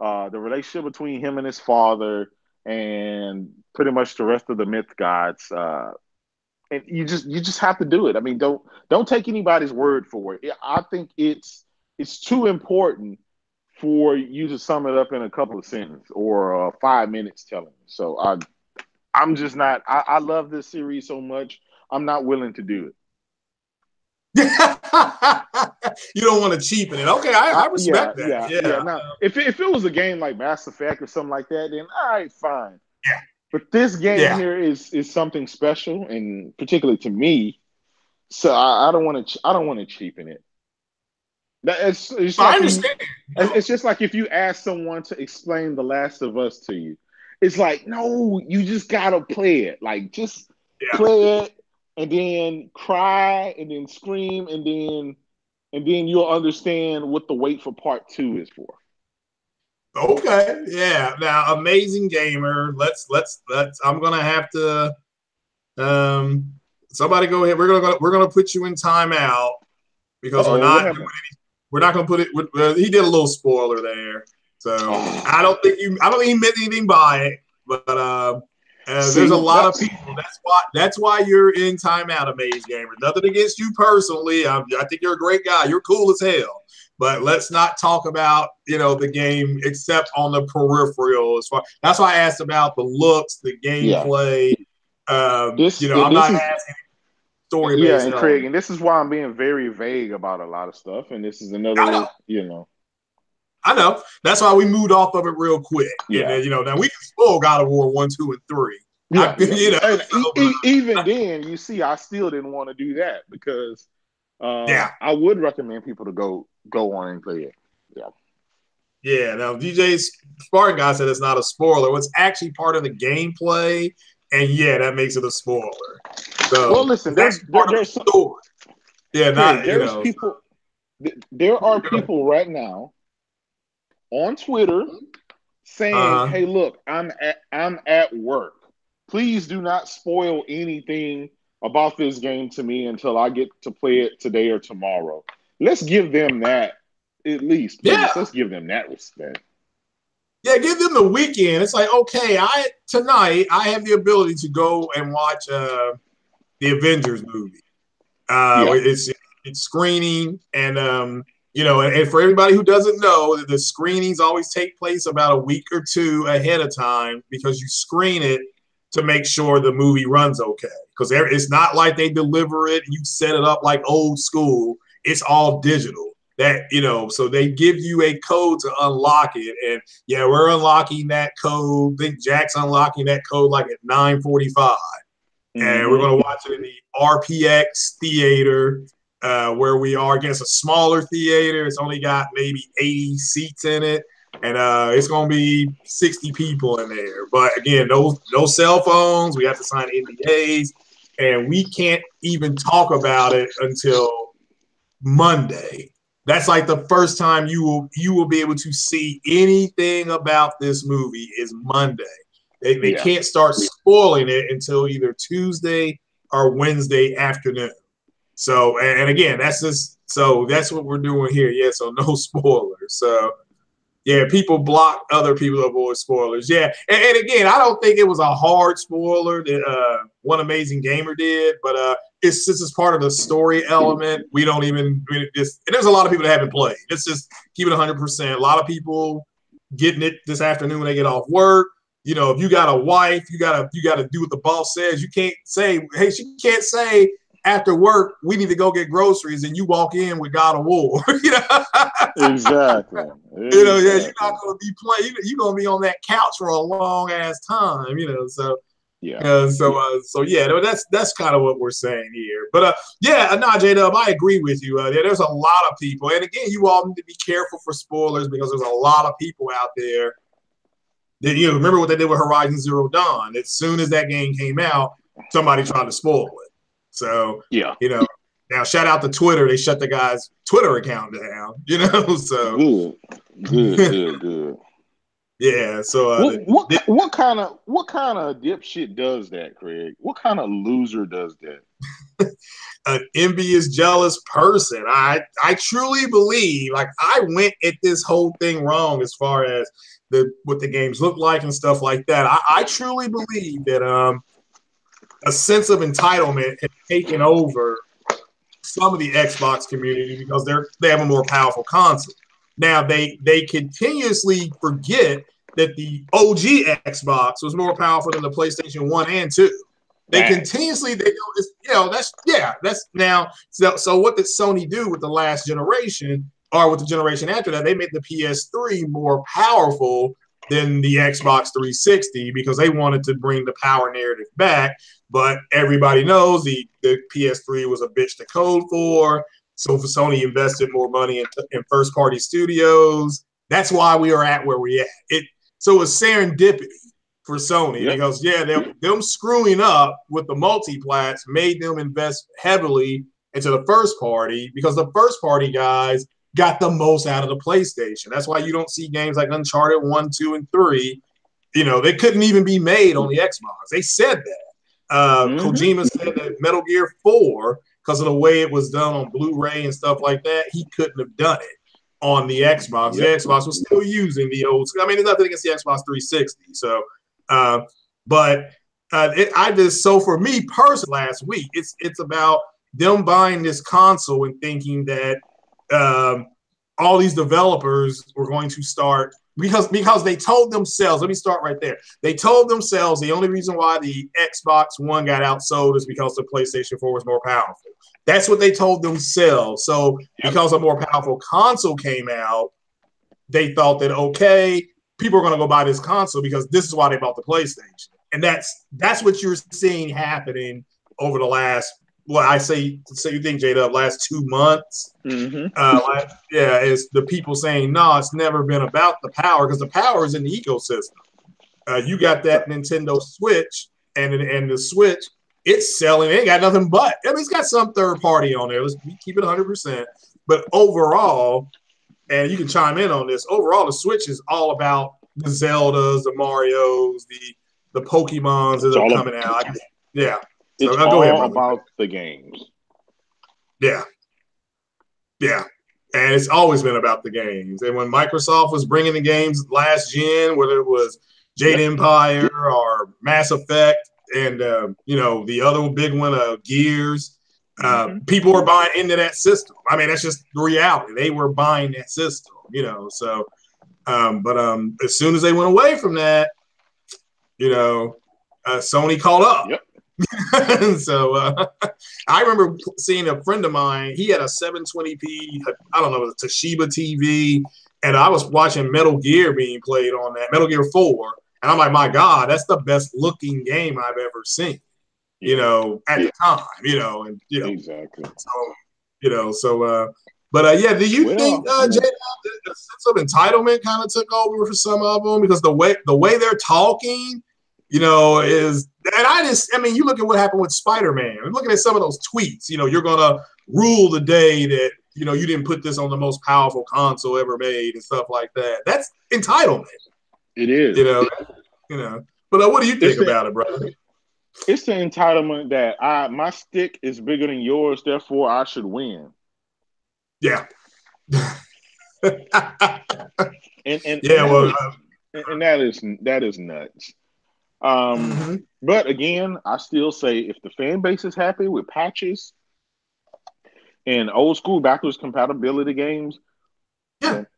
the relationship between him and his father, and pretty much the rest of the myth gods. And you just have to do it. I mean, don't take anybody's word for it. I think it's too important for you to sum it up in a couple of sentences or 5 minutes telling. So I'm just not. I love this series so much. I'm not willing to do it. You don't want to cheapen it. Okay, I respect that. Yeah. Now, if it was a game like Mass Effect or something like that, then all right, fine. Yeah. But this game here is something special, and particularly to me. So I don't want to cheapen it. It's like I understand. It's just like if you ask someone to explain The Last of Us to you. It's like, no, you just gotta play it. Like, just play it, and then cry, and then scream, and then you'll understand what the wait for part 2 is for. Okay, yeah. Now, amazing gamer. Let's. I'm gonna have to. Somebody go ahead. We're gonna put you in timeout because we're not gonna put it. He did a little spoiler there, so I don't think he meant anything by it. But there's a lot of people. That's why you're in timeout, Amaze Gamer. Nothing against you personally. I think you're a great guy. You're cool as hell. But let's not talk about the game except on the peripheral. That's why I asked about the looks, the gameplay. I'm not asking story based. Yeah, and Craig, and this is why I'm being very vague about a lot of stuff. And this is another, I know. That's why we moved off of it real quick. Yeah. And then, now we can spoil God of War 1, 2, and 3. Yeah. Even then, you see, I still didn't want to do that because I would recommend people to go on and play it. Yeah. Yeah. Now, DJ's Spartan guy said it's not a spoiler. It's actually part of the gameplay, and that makes it a spoiler. So, well, listen, there's story. Yeah, people. There are people right now on Twitter saying, "Hey, look, I'm at work. Please do not spoil anything about this game to me until I get to play it today or tomorrow." Let's give them that at least. Please. Yeah. Let's give them that respect. Yeah, give them the weekend. It's like, okay, tonight I have the ability to go and watch the Avengers movie. It's screening, and and for everybody who doesn't know, the screenings always take place about a week or two ahead of time because you screen it to make sure the movie runs okay. Because it's not like they deliver it and you set it up like old school. It's all digital. So they give you a code to unlock it, and we're unlocking that code. I think Jack's unlocking that code like at 9:45, and we're going to watch it in the RPX theater where we are against a smaller theater. It's only got maybe 80 seats in it, and it's going to be 60 people in there. But again, no cell phones. We have to sign NDAs, and we can't even talk about it until Monday. That's like the first time you will be able to see anything about this movie is Monday. They can't start spoiling it until either Tuesday or Wednesday afternoon. So, and again, that's what we're doing here. Yeah, so no spoilers. So, people block other people to avoid spoilers. Yeah, and again, I don't think it was a hard spoiler that One Amazing Gamer did, but it's just as part of the story element. We don't even and there's a lot of people that haven't played. Let's just keep it 100%. A lot of people getting it this afternoon when they get off work. If you got a wife, you gotta do what the boss says. You can't say, hey, she can't say after work we need to go get groceries, and you walk in with God of War. Exactly. You're not gonna be playing. You're gonna be on that couch for a long ass time. So. That's kind of what we're saying here. But J-Dub, I agree with you. There's a lot of people, and again, you all need to be careful for spoilers because there's a lot of people out there that remember what they did with Horizon Zero Dawn. As soon as that game came out, somebody tried to spoil it. So now shout out to Twitter. They shut the guy's Twitter account down. So good. Yeah. So what kind of dipshit does that, Craig? What kind of loser does that? An envious, jealous person. I truly believe, like, I went at this whole thing wrong as far as what the games look like and stuff like that. I truly believe that a sense of entitlement has taken over some of the Xbox community because they have a more powerful console. Now they continuously forget that the OG Xbox was more powerful than the PlayStation 1 and 2. They continuously, they do, that's now. So what did Sony do with the last generation, or with the generation after that? They made the PS3 more powerful than the Xbox 360 because they wanted to bring the power narrative back. But everybody knows the PS3 was a bitch to code for. So for Sony invested more money in first party studios. That's why we are at where we at. So it's serendipity for Sony because them screwing up with the multiplats made them invest heavily into the first party because the first party guys got the most out of the PlayStation. That's why you don't see games like Uncharted 1, 2, and 3. They couldn't even be made on the Xbox. They said that. Kojima said that Metal Gear 4, because of the way it was done on Blu-ray and stuff like that, he couldn't have done it on the Xbox. The Xbox was still using the old school. I mean, there's nothing against the Xbox 360. So, so for me personally, last week, it's about them buying this console and thinking that all these developers were going to start because they told themselves. Let me start right there. They told themselves the only reason why the Xbox One got outsold is because the PlayStation 4 was more powerful. That's what they told themselves. So because a more powerful console came out, they thought that, okay, people are going to go buy this console because this is why they bought the PlayStation. And that's what you're seeing happening over the last, you think, J-Dub, last 2 months. It's the people saying, no, it's never been about the power because the power is in the ecosystem. You got that Nintendo Switch and the Switch, it's selling. It ain't got nothing but. I mean, it's got some third party on there. Let's keep it 100%. But overall, and you can chime in on this, overall, the Switch is all about the Zeldas, the Marios, the Pokemons that are coming out. Yeah. It's all about the games. Yeah. Yeah. And it's always been about the games. And when Microsoft was bringing the games last gen, whether it was Jade Empire or Mass Effect and, the other big one, Gears, people were buying into that system. I mean, that's just the reality. They were buying that system, so but as soon as they went away from that, Sony caught up. Yep. So I remember seeing a friend of mine. He had a 720p, I don't know, Toshiba TV, and I was watching Metal Gear being played on that, Metal Gear 4, and I'm like, my God, that's the best looking game I've ever seen. At the time, and exactly. So, do you think, Jay, the sense of entitlement kind of took over for some of them because the way they're talking, is, and you look at what happened with Spider-Man. I'm looking at some of those tweets. You're gonna rule the day that you didn't put this on the most powerful console ever made and stuff like that. That's entitlement. It is. But what do you think about it, brother? It's the entitlement that my stick is bigger than yours, therefore I should win. Yeah. and that is nuts. But again, I still say if the fan base is happy with patches and old school backwards compatibility games,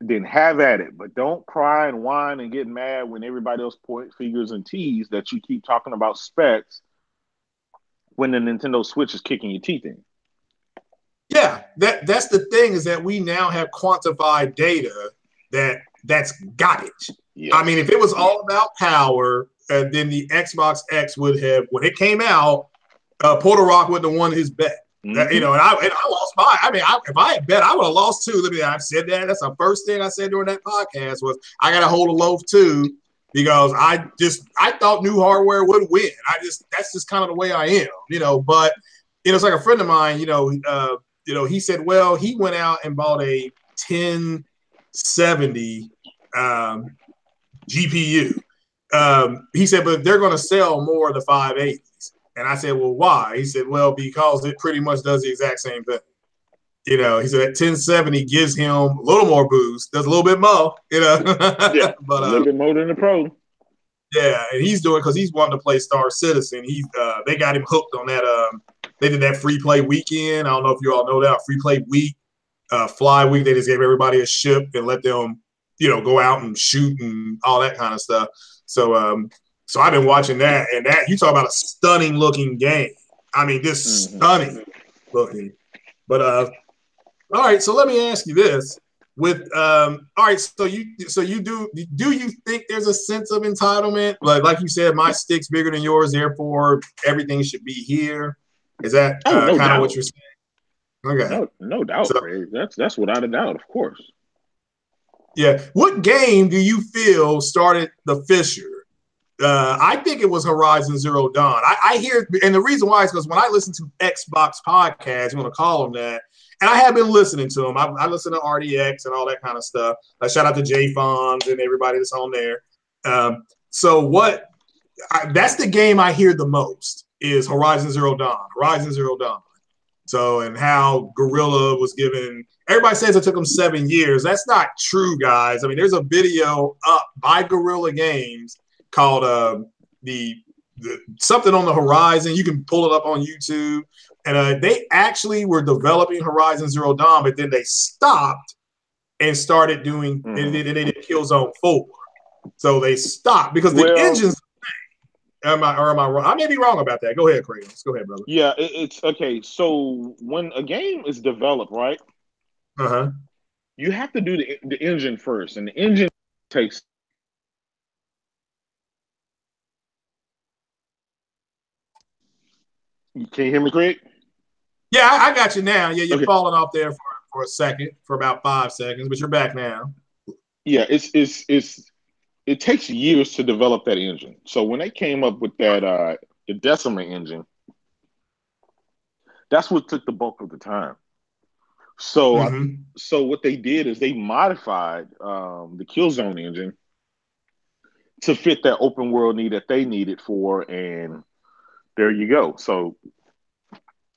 then have at it. But don't cry and whine and get mad when everybody else point fingers and tease that you keep talking about specs when the Nintendo Switch is kicking your teeth in. Yeah, that's the thing, is that we now have quantified data that's garbage. Yes. I mean, if it was all about power, then the Xbox X would have, when it came out, Porter Rock would have won his bet. And I lost mine. I mean, if I had bet, I would have lost too. I've said that. That's the first thing I said during that podcast was I got to hold a loaf too, because I thought new hardware would win. That's just kind of the way I am, But it's like a friend of mine. He said, well, he went out and bought a 1070 GPU. He said, but they're going to sell more of the 580s. And I said, well, why? He said, well, because it pretty much does the exact same thing. He said that 1070 gives him a little more boost, does a little bit more, Yeah, but a little bit more than the Pro. Yeah, and he's doing, because he's wanting to play Star Citizen. They got him hooked on that. They did that free play weekend. I don't know if you all know that, free play week, fly week. They just gave everybody a ship and let them go out and shoot and all that kind of stuff. So so I've been watching that, and that you talk about a stunning looking game. I mean, this stunning looking. But all right, so let me ask you this. With all right, so you do you think there's a sense of entitlement? Like you said, my stick's bigger than yours, therefore everything should be here. Is that no kind of doubt. what you're saying? Okay. No doubt, so, Craig. That's without a doubt, of course. Yeah. What game do you feel started the fissure? I think it was Horizon Zero Dawn. I hear, and the reason why is because when I listen to Xbox podcasts, you want to call them that, and I have been listening to them. I listen to RDX and all that kind of stuff. Shout out to J Fonz and everybody that's on there. That's the game I hear the most is Horizon Zero Dawn. Horizon Zero Dawn. So, and how Guerrilla was given, everybody says it took them 7 years. That's not true, guys. I mean, there's a video up by Guerrilla Games called the something on the horizon. You can pull it up on YouTube. And they actually were developing Horizon Zero Dawn, but then they stopped and started doing, they did Killzone 4. So they stopped because the engines, am I wrong? I may be wrong about that. Go ahead, Kratos. Go ahead, brother. Yeah, it's okay. So when a game is developed, right? You have to do the engine first, and the engine takes. Can you hear me, Craig? Yeah, I got you now. Yeah, you're falling off there for a second, for about 5 seconds, but you're back now. Yeah, it takes years to develop that engine. So when they came up with that the Decima engine, that's what took the bulk of the time. So so what they did is they modified the Killzone engine to fit that open world need that they needed for, and there you go. So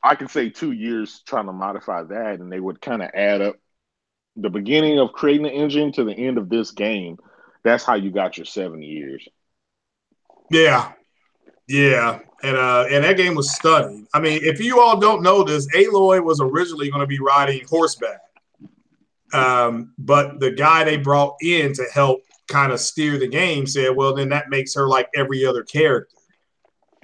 I can say 2 years trying to modify that, and they would kind of add up the beginning of creating the engine to the end of this game. That's how you got your 7 years. Yeah. Yeah. And that game was stunning. I mean, if you all don't know this, Aloy was originally going to be riding horseback. But the guy they brought in to help kind of steer the game said, well, then that makes her like every other character.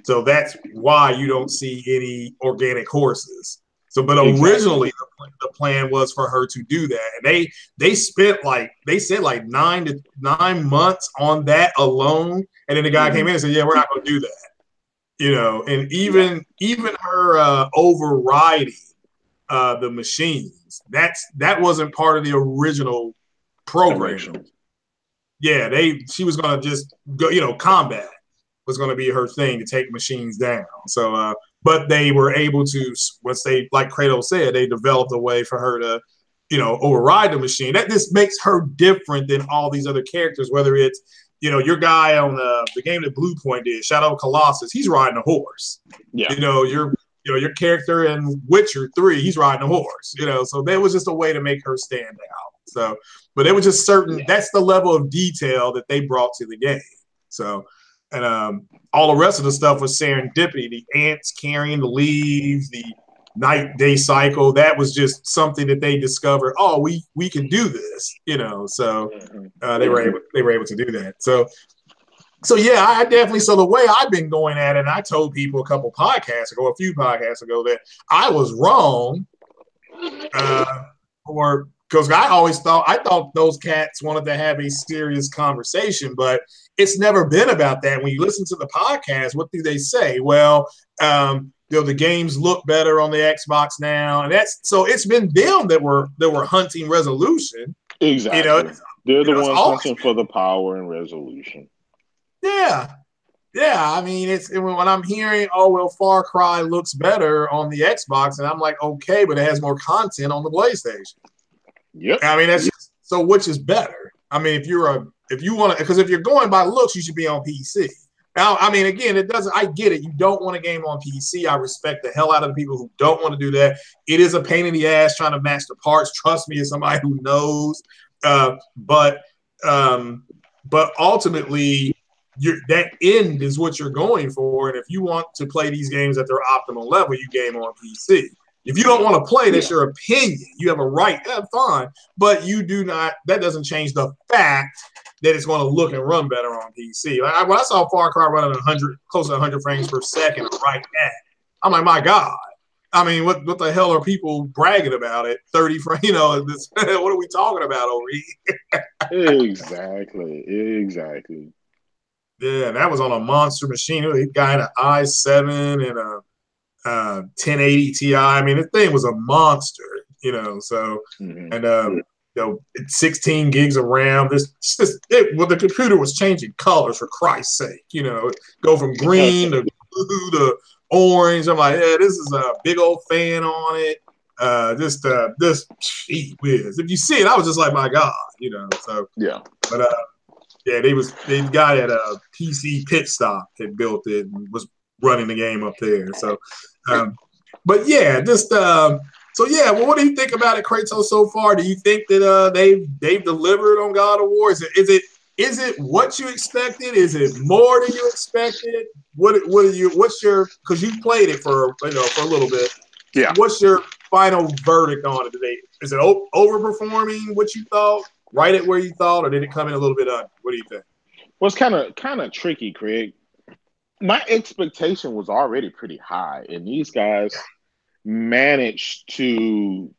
So that's why you don't see any organic horses. So, but originally the plan was for her to do that, and they spent they said 9 months on that alone, and then the guy came in and said, "Yeah, we're not going to do that," and even her overriding the machines, that wasn't part of the original program. Yeah, she was going to just go, combat was going to be her thing to take machines down. So, but they were able to, once they, like Kratos said, they developed a way for her to, override the machine. That just makes her different than all these other characters, whether it's, your guy on the game that Blue Point did, Shadow of Colossus, he's riding a horse. Yeah. Your character in Witcher 3, he's riding a horse, so that was just a way to make her stand out. So, but it was just that's the level of detail that they brought to the game. So, and all the rest of the stuff was serendipity. The ants carrying the leaves, the night-day cycle, that was just something that they discovered. Oh, we can do this, So they were able to do that. So yeah, I definitely. So the way I've been going at it, and I told people a few podcasts ago, that I was wrong, because I thought those cats wanted to have a serious conversation, but it's never been about that. When you listen to the podcast, what do they say? Well, the games look better on the Xbox now, and so it's been them that were hunting resolution. Exactly, they're the ones hunting for the power and resolution. Yeah. I mean, when I'm hearing, oh well, Far Cry looks better on the Xbox, and I'm like, okay, but it has more content on the PlayStation. Yep. I mean, that's just, so which is better? I mean, if you want to, because if you're going by looks, you should be on PC. Now, I mean, again, I get it. You don't want a game on PC. I respect the hell out of the people who don't want to do that. It is a pain in the ass trying to match the parts. Trust me, as somebody who knows. But ultimately, that end is what you're going for. And if you want to play these games at their optimal level, you game on PC. If you don't want to play, that's your opinion. You have a right. That's fine. But you do not, that doesn't change the fact that it's going to look and run better on PC. Like, when I saw Far Cry running 100, close to 100 frames per second right now, I'm like, my God. I mean, what the hell are people bragging about it? 30 frames, you know, this, what are we talking about over here? Exactly. Yeah, that was on a monster machine. He got an i7 and a 1080 Ti. I mean, the thing was a monster, you know. So, and you know, 16 gigs of RAM. Well, the computer was changing colors for Christ's sake. You know, go from green to blue to orange. I'm like, yeah, this is a big old fan on it. This gee whiz. If you see it, I was just like, my God, you know. So yeah, but yeah, they got at a PC Pit Stop that built it and was running the game up there. So, but yeah, just so yeah. Well, what do you think about it, Kratos, so far? Do you think that they've delivered on God of War? Is it what you expected? Is it more than you expected? What's your, because you played it for a little bit. Yeah. What's your final verdict on it today? Is it overperforming what you thought? Right at where you thought, or did it come in a little bit under? What do you think? Well, it's kind of tricky, Craig. My expectation was already pretty high, and these guys managed to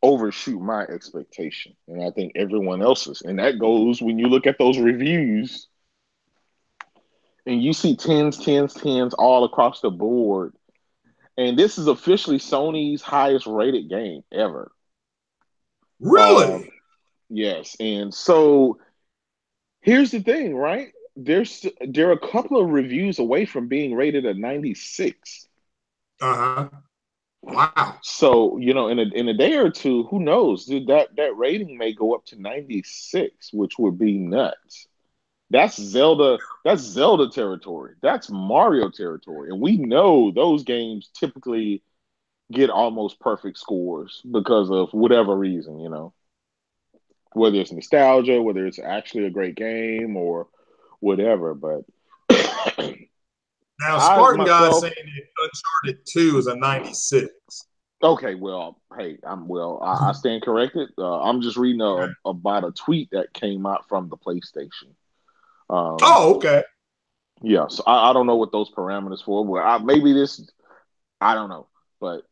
overshoot my expectation, and I think everyone else's. And that goes when you look at those reviews, and you see tens all across the board. And this is officially Sony's highest rated game ever. Really? Yes, and so here's the thing, right? There are a couple of reviews away from being rated a 96. Uh-huh. Wow. So, you know, in a day or two, who knows? That rating may go up to 96, which would be nuts. That's Zelda territory. That's Mario territory. And we know those games typically get almost perfect scores because of whatever reason, you know. Whether it's nostalgia, whether it's actually a great game or whatever. But now, Spartan Guy's saying that Uncharted 2 is a 96. Okay, well, hey, I stand corrected. I'm just reading about a tweet that came out from the PlayStation. Oh, okay. Yeah, so I don't know what those parameters for. Well, I don't know, but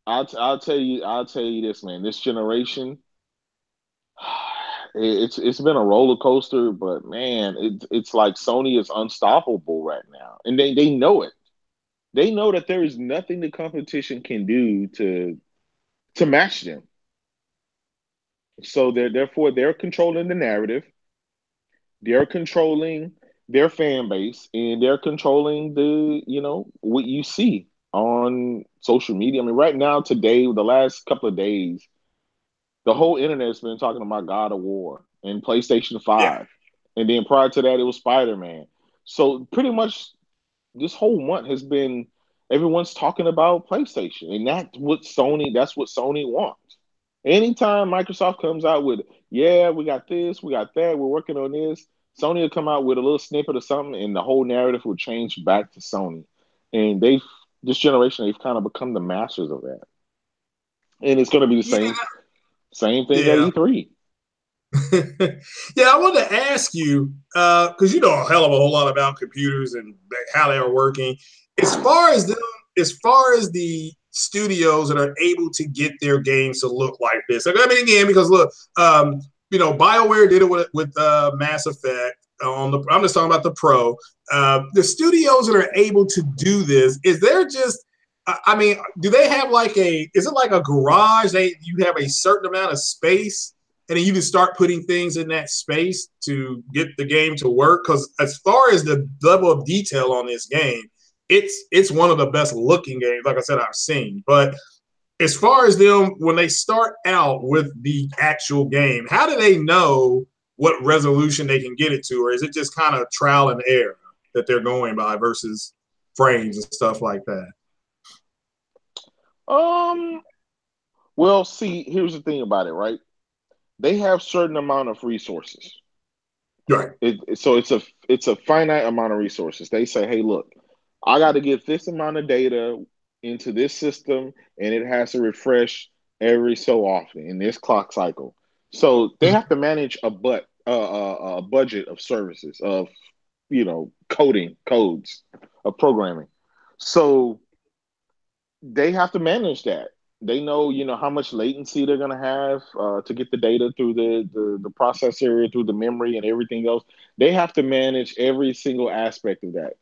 I'll tell you this, man. This generation, it's been a roller coaster, but man, it's like Sony is unstoppable right now, and they know it. They know that there is nothing the competition can do to match them. So therefore they're controlling the narrative, they're controlling their fan base, and they're controlling what you see on social media. I mean, right now, today, the last couple of days, the whole internet has been talking about God of War and PlayStation 5. Yeah. And then prior to that, it was Spider-Man. So pretty much this whole month has been everyone's talking about PlayStation. And that's what Sony wants. Anytime Microsoft comes out with, yeah, we got this, we got that, we're working on this, Sony will come out with a little snippet of something and the whole narrative will change back to Sony. And this generation, they've kind of become the masters of that. And it's going to be the same thing at E3. Yeah, I wanted to ask you, because you know a hell of a whole lot about computers and how they are working. As far as the studios that are able to get their games to look like this. I mean, again, because look, BioWare did it with Mass Effect. I'm just talking about the Pro. The studios that are able to do this, is there just, I mean, do they have is it like a garage? You have a certain amount of space, and then you can start putting things in that space to get the game to work? Because as far as the level of detail on this game, it's one of the best looking games, like I said, I've seen. But as far as them, when they start out with the actual game, how do they know what resolution they can get it to? Or is it just kind of trial and error that they're going by versus frames and stuff like that? Well, see, here's the thing about it, right? They have certain amount of resources. Right. So it's a finite amount of resources. They say, hey, look, I got to get this amount of data into this system, and it has to refresh every so often in this clock cycle. So they have to manage a budget of services of coding codes of programming. So they have to manage that. They know, how much latency they're going to have to get the data through the processor, through the memory, and everything else. They have to manage every single aspect of that.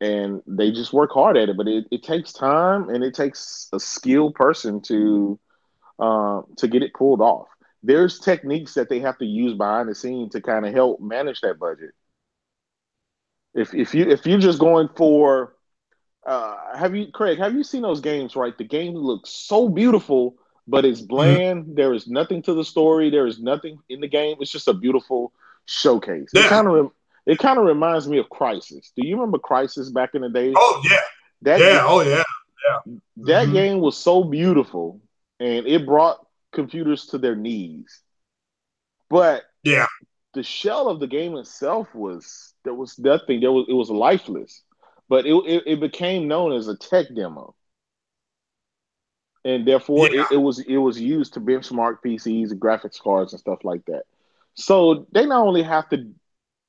And they just work hard at it, but it takes time, and it takes a skilled person to get it pulled off. There's techniques that they have to use behind the scenes to kind of help manage that budget. If you're just going for Craig, have you seen those games, right? The game looks so beautiful, but it's bland. There is nothing to the story. There is nothing in the game. It's just a beautiful showcase. Yeah. It kind of reminds me of Crysis. Do you remember Crysis back in the day? Oh yeah. That game was so beautiful, and it brought computers to their knees. But the shell of the game itself there was nothing. It was lifeless. But it became known as a tech demo, and therefore it was used to benchmark PCs and graphics cards and stuff like that. So they not only have to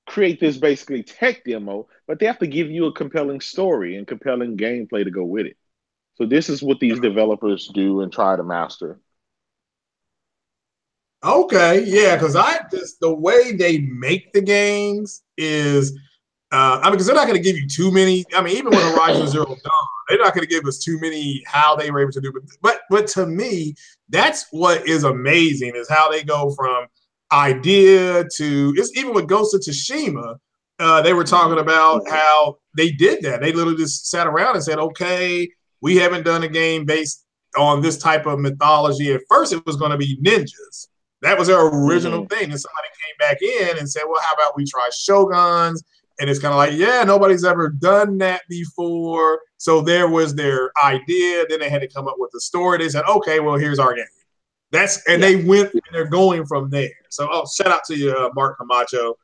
create this basically tech demo, but they have to give you a compelling story and compelling gameplay to go with it. So this is what these developers do and try to master. Okay, yeah, because the way they make the games is, because they're not going to give you too many. I mean, even with Horizon Zero Dawn, they're not going to give us too many how they were able to do it. But to me, that's what is amazing is how they go from idea to it's even with Ghost of Tsushima. They were talking about how they did that. They literally just sat around and said, "Okay, we haven't done a game based on this type of mythology." At first, it was going to be ninjas. That was their original thing. And somebody came back in and said, "Well, how about we try shoguns?" And it's kind of like, yeah, nobody's ever done that before. So there was their idea. Then they had to come up with the story. They said, okay, well, here's our game. They went and they're going from there. So shout out to you, Mark Camacho.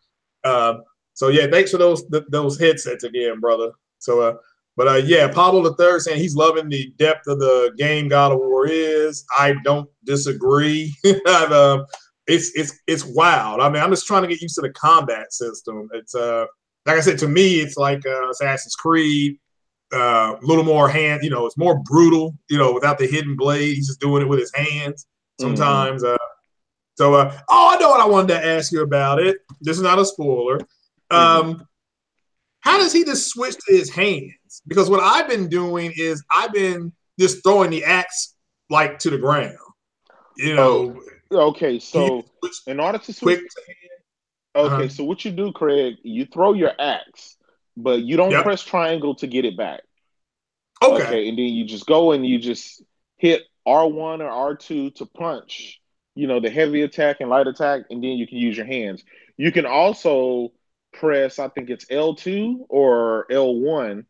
So yeah, thanks for those headsets again, brother. So yeah, Pablo III saying he's loving the depth of the game God of War is. I don't disagree. It's wild. I mean, I'm just trying to get used to the combat system. It's like I said, to me, it's like Assassin's Creed, a little more it's more brutal, without the hidden blade. He's just doing it with his hands sometimes. I know what I wanted to ask you about it. This is not a spoiler. How does he just switch to his hands? Because what I've been doing is I've been just throwing the axe like to the ground. Okay, so in order to switch Okay, so what you do, Craig, you throw your axe, but you don't press triangle to get it back. Okay, and then you just go and you just hit R1 or R2 to punch, the heavy attack and light attack, and then you can use your hands. You can also press, I think it's L2 or L1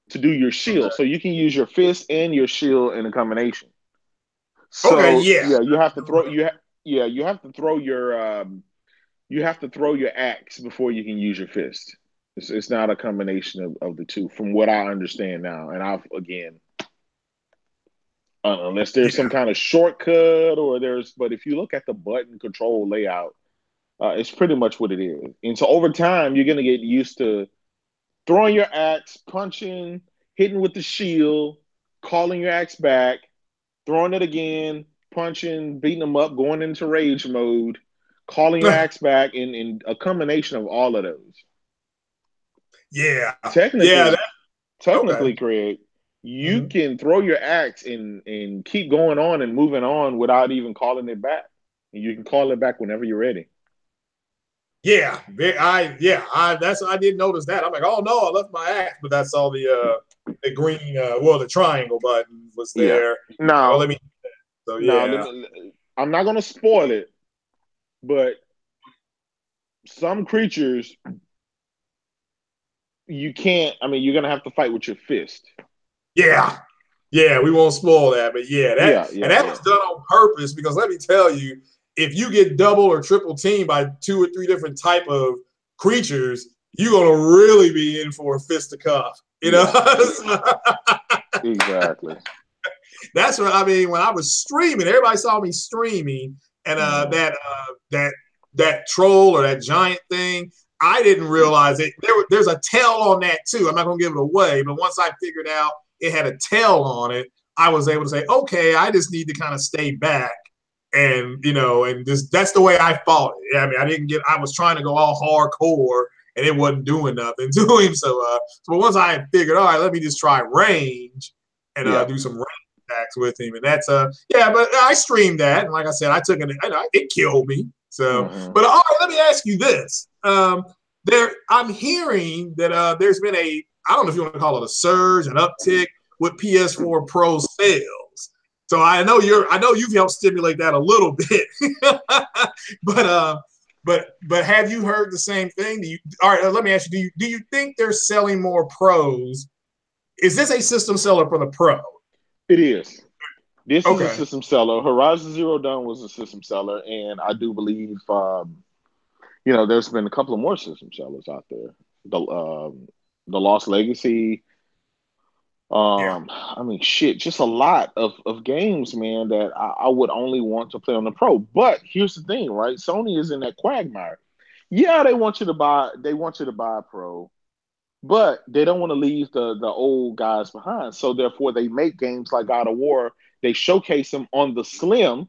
to do your shield. So you can use your fist and your shield in a combination. So you have to throw you have to throw your axe before you can use your fist. It's not a combination of the two, from what I understand now. And unless there's some kind of shortcut but if you look at the button control layout, it's pretty much what it is. And so over time, you're going to get used to throwing your axe, punching, hitting with the shield, calling your axe back, throwing it again, punching, beating them up, going into rage mode, calling your axe back, in a combination of all of those. Yeah. Technically, Craig, you can throw your axe and keep going on and moving on without even calling it back. And you can call it back whenever you're ready. Yeah, I did notice that. I'm like, oh no, I left my axe, but I saw the green, the triangle button was there. Now, I'm not gonna spoil it, but some creatures you're gonna have to fight with your fist. Yeah, we won't spoil that, but that was done on purpose because let me tell you, if you get double or triple teamed by 2 or 3 different type of creatures, you're gonna really be in for a fisticuff, you know. Exactly. That's what I mean. When I was streaming, everybody saw me streaming, and that troll or that giant thing, I didn't realize it. There's a tail on that too. I'm not gonna give it away, but once I figured out it had a tail on it, I was able to say, okay, I just need to kind of stay back, and and that's the way I fought it. I mean, I was trying to go all hardcore, and it wasn't doing nothing to him. So once I had figured, all right, let me just try range and do some range attacks with him, and that's but I streamed that, and like I said, it killed me. So, but all right, let me ask you this: I'm hearing that there's been I don't know if you want to call it a surge, an uptick with PS4 Pro sales. So I know you've helped stimulate that a little bit, but have you heard the same thing? All right, let me ask you: Do you think they're selling more Pros? Is this a system seller for the Pro? It is. This is a system seller. Horizon Zero Dawn was a system seller, and I do believe there's been a couple of more system sellers out there. The Lost Legacy. I mean, shit, just a lot of games, man, that I would only want to play on the Pro. But here's the thing, right? Sony is in that quagmire. Yeah, they want you to buy a Pro, but they don't want to leave the old guys behind. So therefore, they make games like God of War. They showcase them on the Slim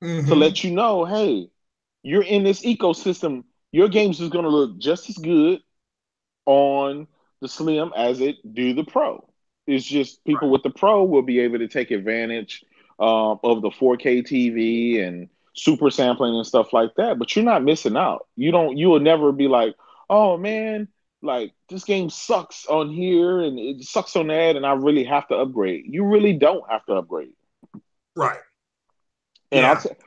to let you know, hey, you're in this ecosystem. Your games is going to look just as good on the Slim as it do the Pro. It's just people with the Pro will be able to take advantage of the 4K TV and super sampling and stuff like that. But you're not missing out. You will never be like, oh man, like this game sucks on here and it sucks on that, and I really have to upgrade. You really don't have to upgrade. Right. And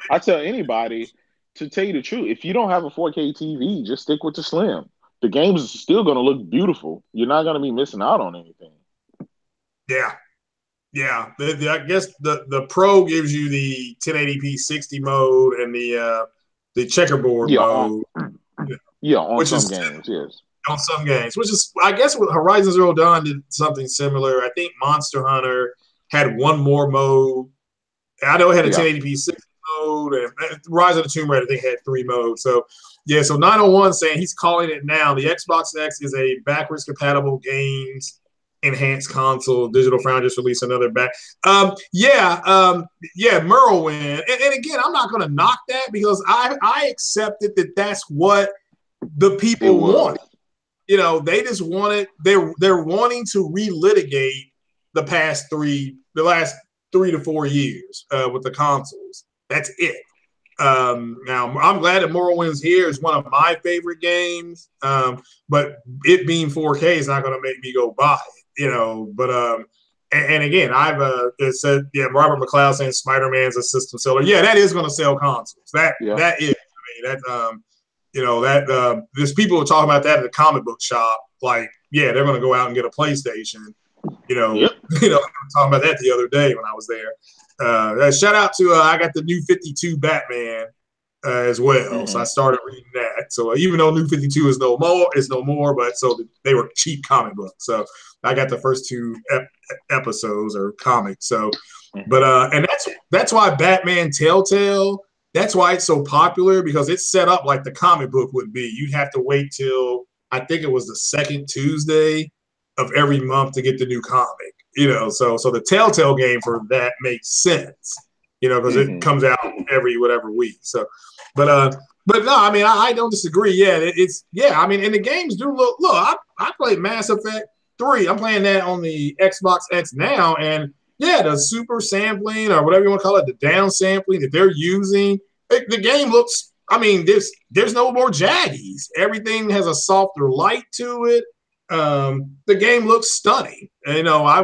I tell anybody, to tell you the truth, if you don't have a 4K TV, just stick with the Slim. The game's still going to look beautiful. You're not going to be missing out on anything. Yeah. I guess the Pro gives you the 1080p 60 mode and the checkerboard mode. On some games, yes. On some games, which is, I guess, with Horizon Zero Dawn did something similar. I think Monster Hunter had one more mode. I know it had a 1080p 60 mode, and Rise of the Tomb Raider, I think, had 3 modes. So, so 901 saying he's calling it now. The Xbox X is a backwards compatible games enhanced console. Digital Foundry just released another Merlin. And again, I'm not going to knock that because I accepted that that's what the people want. They just wanted, they're wanting to relitigate the last 3 to 4 years with the consoles. That's it. Now, I'm glad that Morrowind's here. It's one of my favorite games, but it being 4K is not going to make me go buy it, But and again, I've said, Robert McLeod saying Spider-Man's a system seller. Yeah, that is going to sell consoles. That is. I mean, that there's people who are talking about that at the comic book shop. Like, they're going to go out and get a PlayStation. Talking about that the other day when I was there. Shout out to I got the New 52 Batman as well. So I started reading that. So even though New 52 is no more, but so they were cheap comic books. So I got the first 2 episodes or comics. So, but and that's why Batman Telltale. That's why it's so popular, because it's set up like the comic book would be. You'd have to wait till, I think it was the second Tuesday of every month to get the new comic, so the Telltale game for that makes sense, because it comes out every whatever week. So, but no, I mean, I don't disagree. I mean, and the games do look, I played Mass Effect 3. I'm playing that on the Xbox X now, and the super sampling or whatever you want to call it, the down sampling that they're using, the game looks, I mean, there's no more jaggies. Everything has a softer light to it. The game looks stunning. And, I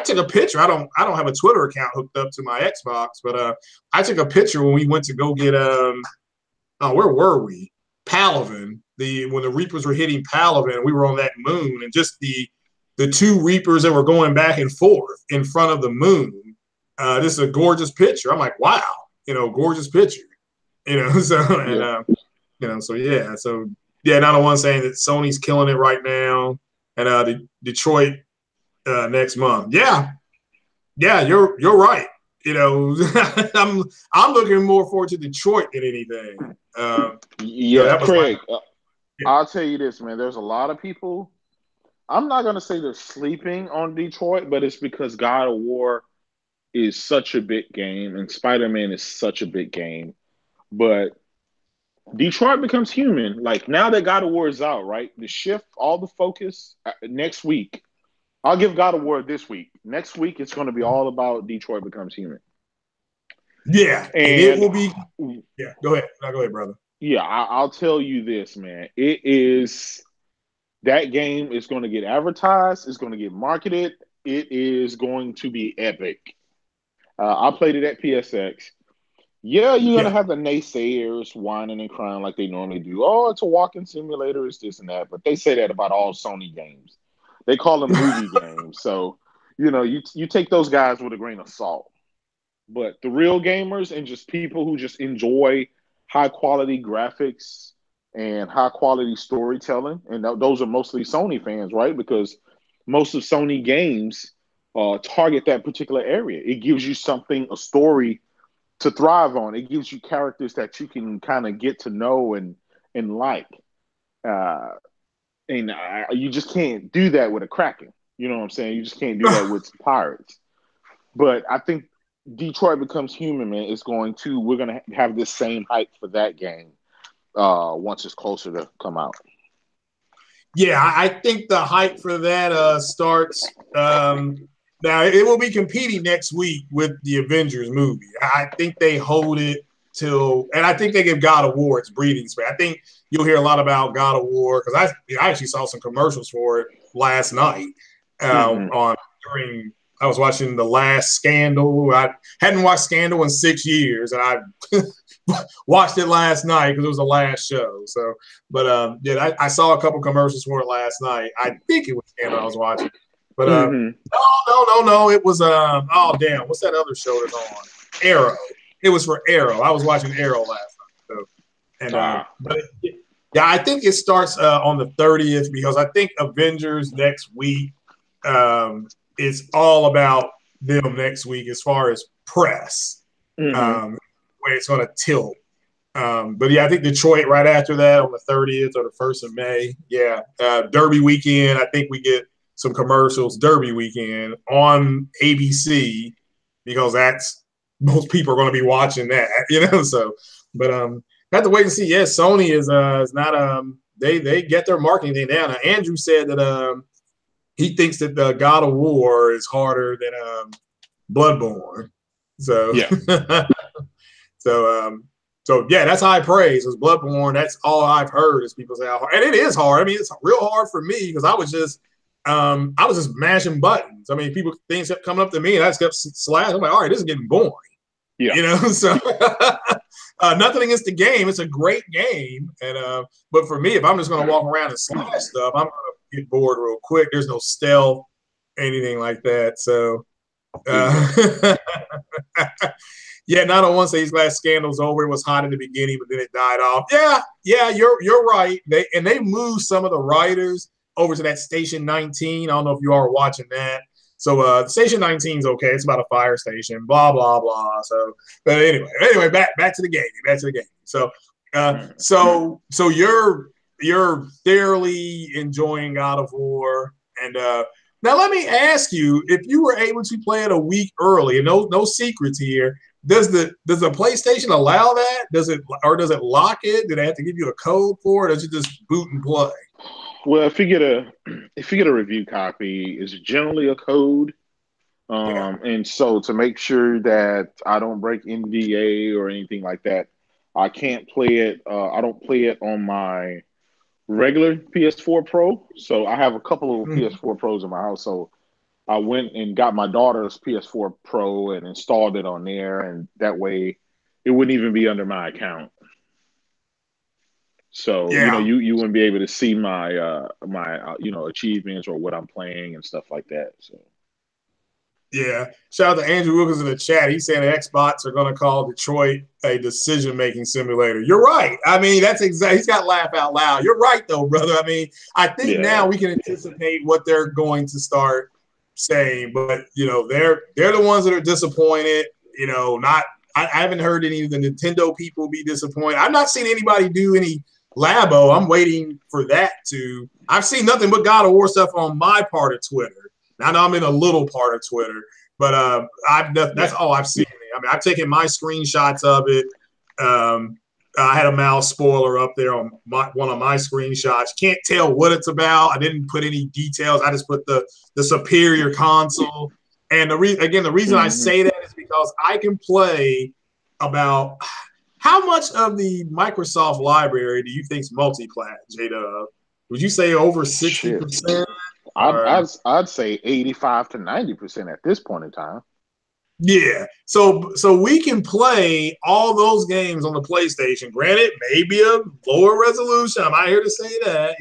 took a picture. I don't have a Twitter account hooked up to my Xbox, but I took a picture when we went to go get where were we? Palaven. When the Reapers were hitting Palaven, we were on that moon, and just the 2 Reapers that were going back and forth in front of the moon. This is a gorgeous picture. I'm like, wow, gorgeous picture. So yeah, 901 saying that Sony's killing it right now, and Detroit next month. Yeah, yeah, you're right. You know, I'm looking more forward to Detroit than anything. Yeah, That was my Craig, I'll tell you this, man. There's a lot of people. I'm not gonna say they're sleeping on Detroit, but it's because God of War is such a big game, and Spider-Man is such a big game. But Detroit becomes human. Like now that God of War is out, right? The shift, all the focus next week. I'll give God of War this week. Next week, it's going to be all about Detroit becomes human. yeah, and it And will be. Yeah, go ahead. No, go ahead, brother. yeah, I'll tell you this, man. It is that game is going to get advertised. It's going to get marketed. It is going to be epic. I played it at PSX. Yeah, you're gonna Yeah, have the naysayers whining and crying like they normally do. Oh, it's a walking simulator, it's this and that. But they say that about all Sony games. They call them movie games. So, you take those guys with a grain of salt. But the real gamers and just people who just enjoy high quality graphics and high quality storytelling, and those are mostly Sony fans, right? Because most of Sony games target that particular area. It gives you something, a story to thrive on. It gives you characters that you can kind of get to know and like. Uh, and you just can't do that with a Kraken. You know what I'm saying? You just can't do that with pirates. But I think Detroit becomes human, man. We're gonna have this same hype for that game once it's closer to come out. yeah. I think the hype for that starts. Now it will be competing next week with the Avengers movie. I think they hold it till, and I think they give God of War its breathing space. I think you'll hear a lot about God of War because I actually saw some commercials for it last night Mm-hmm. on during. I was watching The Last Scandal. I hadn't watched Scandal in 6 years, and I watched it last night because it was the last show. So, but yeah, I saw a couple commercials for it last night. I think it was Scandal I was watching, but Mm-hmm. no, it was oh damn, what's that other show that's on? Arrow. It was for Arrow. I was watching Arrow last night. So, and but yeah, I think it starts on the 30th because I think Avengers next week is all about them next week as far as press. Mm-hmm. Where it's going to tilt. But yeah, I think Detroit right after that on the 30th or the 1st of May. Yeah, Derby weekend. I think we get some commercials Derby weekend on ABC because that's most people are going to be watching that, So, but I have to wait and see. Yes, Sony is not they get their marketing thing down. Now, Andrew said that he thinks that the God of War is harder than Bloodborne. So, Yeah. so so yeah, that's high praise. Because Bloodborne, that's all I've heard is people say how hard, and it is hard. I mean, it's real hard for me because I was just mashing buttons. I mean, things kept coming up to me, and I just kept slashing. I'm like, all right, this is getting boring. Yeah. So nothing against the game. It's a great game, and but for me, if I'm just going to walk around and slash stuff, I'm going to get bored real quick. There's no stealth, anything like that. So. Exactly. Yeah, not on one say his last scandal's over. It was hot in the beginning, but then it died off. Yeah, you're right. They moved some of the writers over to that Station 19. I don't know if you are watching that. So Station 19 is okay. It's about a fire station. Blah blah blah. So, but anyway, back to the game. Back to the game. So, so you're thoroughly enjoying God of War, and now let me ask you: if you were able to play it a week early, and no secrets here, does the PlayStation allow that? Does it lock it? Do they have to give you a code for it? Or does it just boot and play? Well, if you get a review copy, it's generally a code. Yeah. And so to make sure that I don't break NDA or anything like that, I can't play it. I don't play it on my regular PS4 Pro. So I have a couple of Mm-hmm. PS4 Pros in my house. So I went and got my daughter's PS4 Pro and installed it on there, and that way it wouldn't even be under my account. So Yeah. you wouldn't be able to see my achievements or what I'm playing and stuff like that. So Yeah. Shout out to Andrew Wilkins in the chat. He's saying the Xbox are going to call Detroit a decision-making simulator. You're right. I mean, that's exactly. He's got laugh out loud. You're right, though, brother. I mean, I think now we can anticipate what they're going to start saying, but they're the ones that are disappointed. Not. I haven't heard any of the Nintendo people be disappointed. I've not seen anybody do any Labo. I'm waiting for that to. I've seen nothing but God of War stuff on my part of Twitter. I know I'm in a little part of Twitter, but that's all I've seen. I mean, I've taken my screenshots of it. I had a mouse spoiler up there on one of my screenshots. Can't tell what it's about. I didn't put any details. I just put the superior console. And the reason I say that is because I can play about how much of the Microsoft library do you think is multi-plat, J-Dub? Would you say over 60%? I'd say 85 to 90% at this point in time. Yeah. So we can play all those games on the PlayStation. Granted, maybe a lower resolution. I'm not here to say that,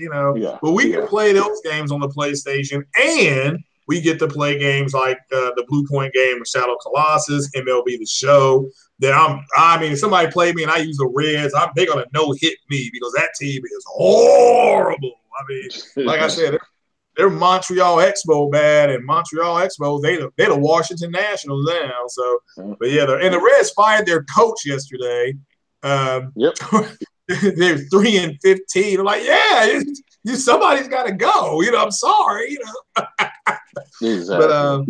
but we can play those games on the PlayStation, and we get to play games like the Blue Point game of Shadow Colossus, MLB The Show. That if somebody played me and I use the Reds, they're gonna no-hit me because that team is horrible. I mean, like I said, they're Montreal Expo bad, and Montreal Expo they're the Washington Nationals now. So, but yeah, and the Reds fired their coach yesterday. Yep. They're 3-15. I'm like, yeah, somebody's got to go. I'm sorry. Exactly. But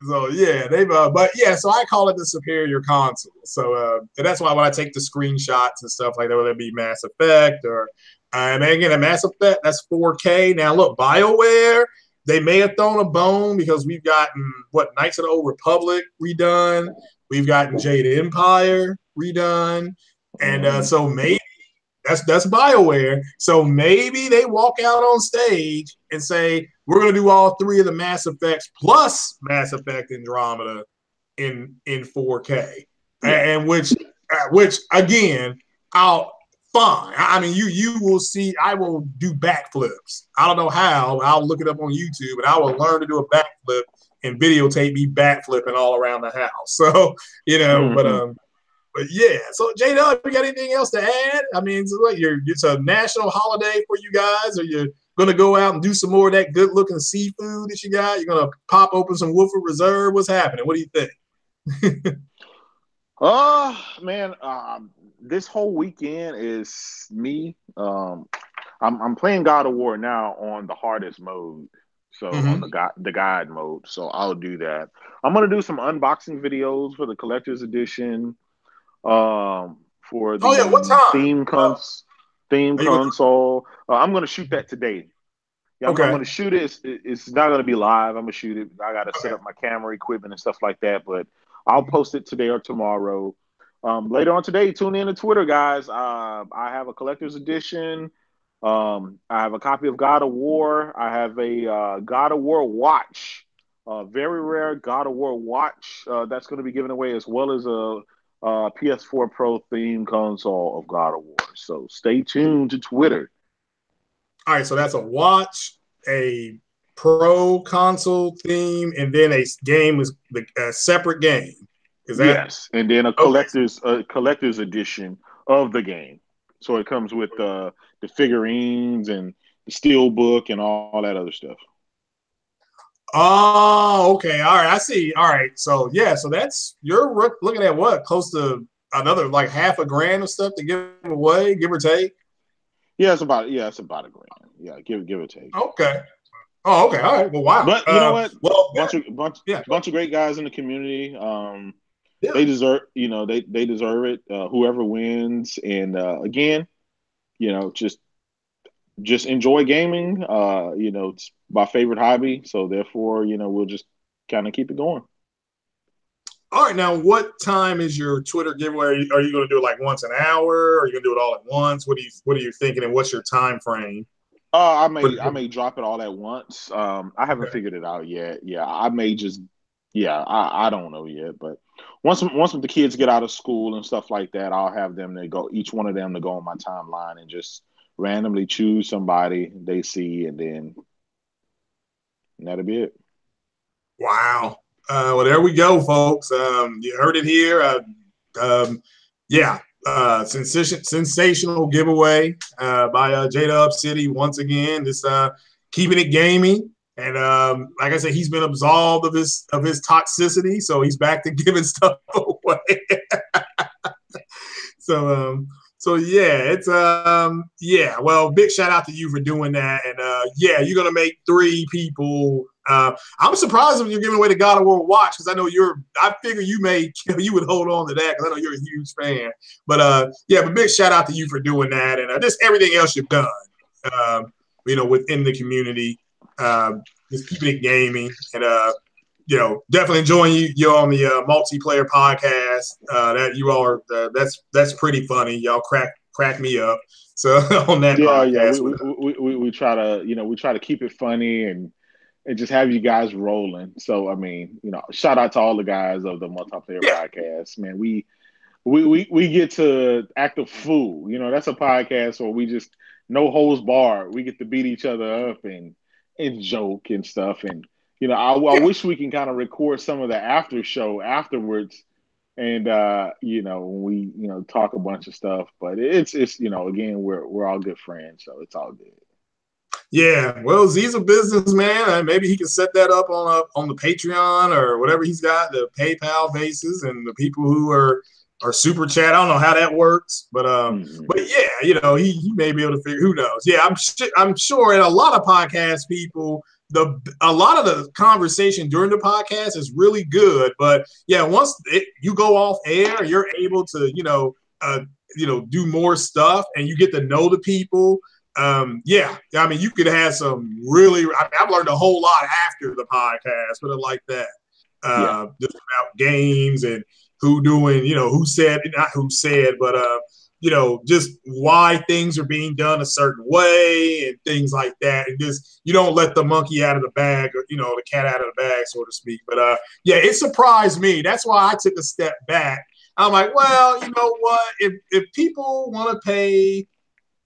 so yeah, so I call it the superior console. So and that's why when I take the screenshots and stuff like that, whether it be Mass Effect or and again, a Mass Effect, that's 4K. Now look, BioWare, they may have thrown a bone because we've gotten Knights of the Old Republic redone, we've gotten Jade Empire redone, and so maybe that's BioWare. So maybe they walk out on stage and say, we're going to do all three of the Mass Effects plus Mass Effect Andromeda in 4K, and which again, fine. I mean, you will see. I will do backflips. I don't know how. I'll look it up on YouTube, and I will learn to do a backflip and videotape me backflipping all around the house. So but yeah. So J-Dub, you got anything else to add? I mean, it's a national holiday for you guys. Are you gonna go out and do some more of that good-looking seafood that you got? You're gonna pop open some Woodford Reserve? What's happening? What do you think? Man, this whole weekend is me. I'm playing God of War now on the hardest mode, so on the guide mode. So I'll do that. I'm gonna do some unboxing videos for the collector's edition. For the what time? theme console. I'm gonna shoot that today. Yeah, okay. I'm gonna shoot it. It's not gonna be live. I'm gonna shoot it. I gotta set up my camera equipment and stuff like that. But I'll post it today or tomorrow. Later on today, tune in to Twitter, guys. I have a collector's edition. I have a copy of God of War. I have a God of War watch. Very rare God of War watch that's going to be given away, as well as a PS4 Pro theme console of God of War. So stay tuned to Twitter. All right, so that's a watch, a Pro console theme, and then a game is a separate game. Is that yes? And then a collector's edition of the game. So it comes with the figurines and the steel book and all that other stuff. Oh, okay. All right, I see. All right, so yeah, so you're looking at what, close to another like $500 of stuff to give away, give or take. Yeah, it's about $1 grand. Yeah, give or take. Okay. Oh, okay. All right. Well, wow. But you know what? Well, bunch of great guys in the community. They deserve. They deserve it. Whoever wins, and again, just enjoy gaming. It's my favorite hobby, so therefore, we'll just kind of keep it going. All right. Now, what time is your Twitter giveaway? Are you going to do it like once an hour? Or are you going to do it all at once? What are you thinking? And what's your time frame? I may drop it all at once. I haven't figured it out yet. Yeah, I may just. Yeah, I don't know yet, but once the kids get out of school and stuff like that, I'll have them to go. Each one of them to go on my timeline and just randomly choose somebody they see, and that'll be it. Wow. Well, there we go, folks. You heard it here. Yeah, sensational giveaway by J-Dub City once again. Just keeping it gamey, and like I said, he's been absolved of his toxicity, so he's back to giving stuff away. So yeah, it's yeah. Well, big shout out to you for doing that, and yeah, you're gonna make 3 people. I'm surprised when you're giving away the God of War watch because I know I figure you would hold on to that because I know you're a huge fan. But yeah, but big shout out to you for doing that, and just everything else you've done. You know, within the community, just keeping it gaming, and you know, definitely enjoying you on the multiplayer podcast. That you all are that's pretty funny. Y'all crack me up. So on that podcast, we try to keep it funny and just have you guys rolling. So I mean, you know, shout out to all the guys of the multiplayer podcast. Man, we get to act a fool. You know, that's a podcast where we just no holds barred. We get to beat each other up and joke and stuff. And you know, I wish we can kind of record some of the after show afterwards, and you know, when we talk a bunch of stuff. But it's you know, again, we're all good friends, so it's all good. Yeah, well, Z's a businessman. Maybe he can set that up on the Patreon or whatever he's got, the PayPal bases, and the people who are super chat. I don't know how that works, but yeah, you know, he may be able to figure. Who knows? Yeah, I'm sure, and a lot of podcast people, a lot of the conversation during the podcast is really good, but yeah, once you go off air, you're able to do more stuff, and you get to know the people. Yeah, I mean, you could have some really. I've learned a whole lot after the podcast, but like that, just about games and who doing, who said, not who said, but just why things are being done a certain way and things like that, and just you don't let the monkey out of the bag, or the cat out of the bag, so to speak. But yeah, it surprised me. That's why I took a step back. I'm like, well, you know what? If people want to pay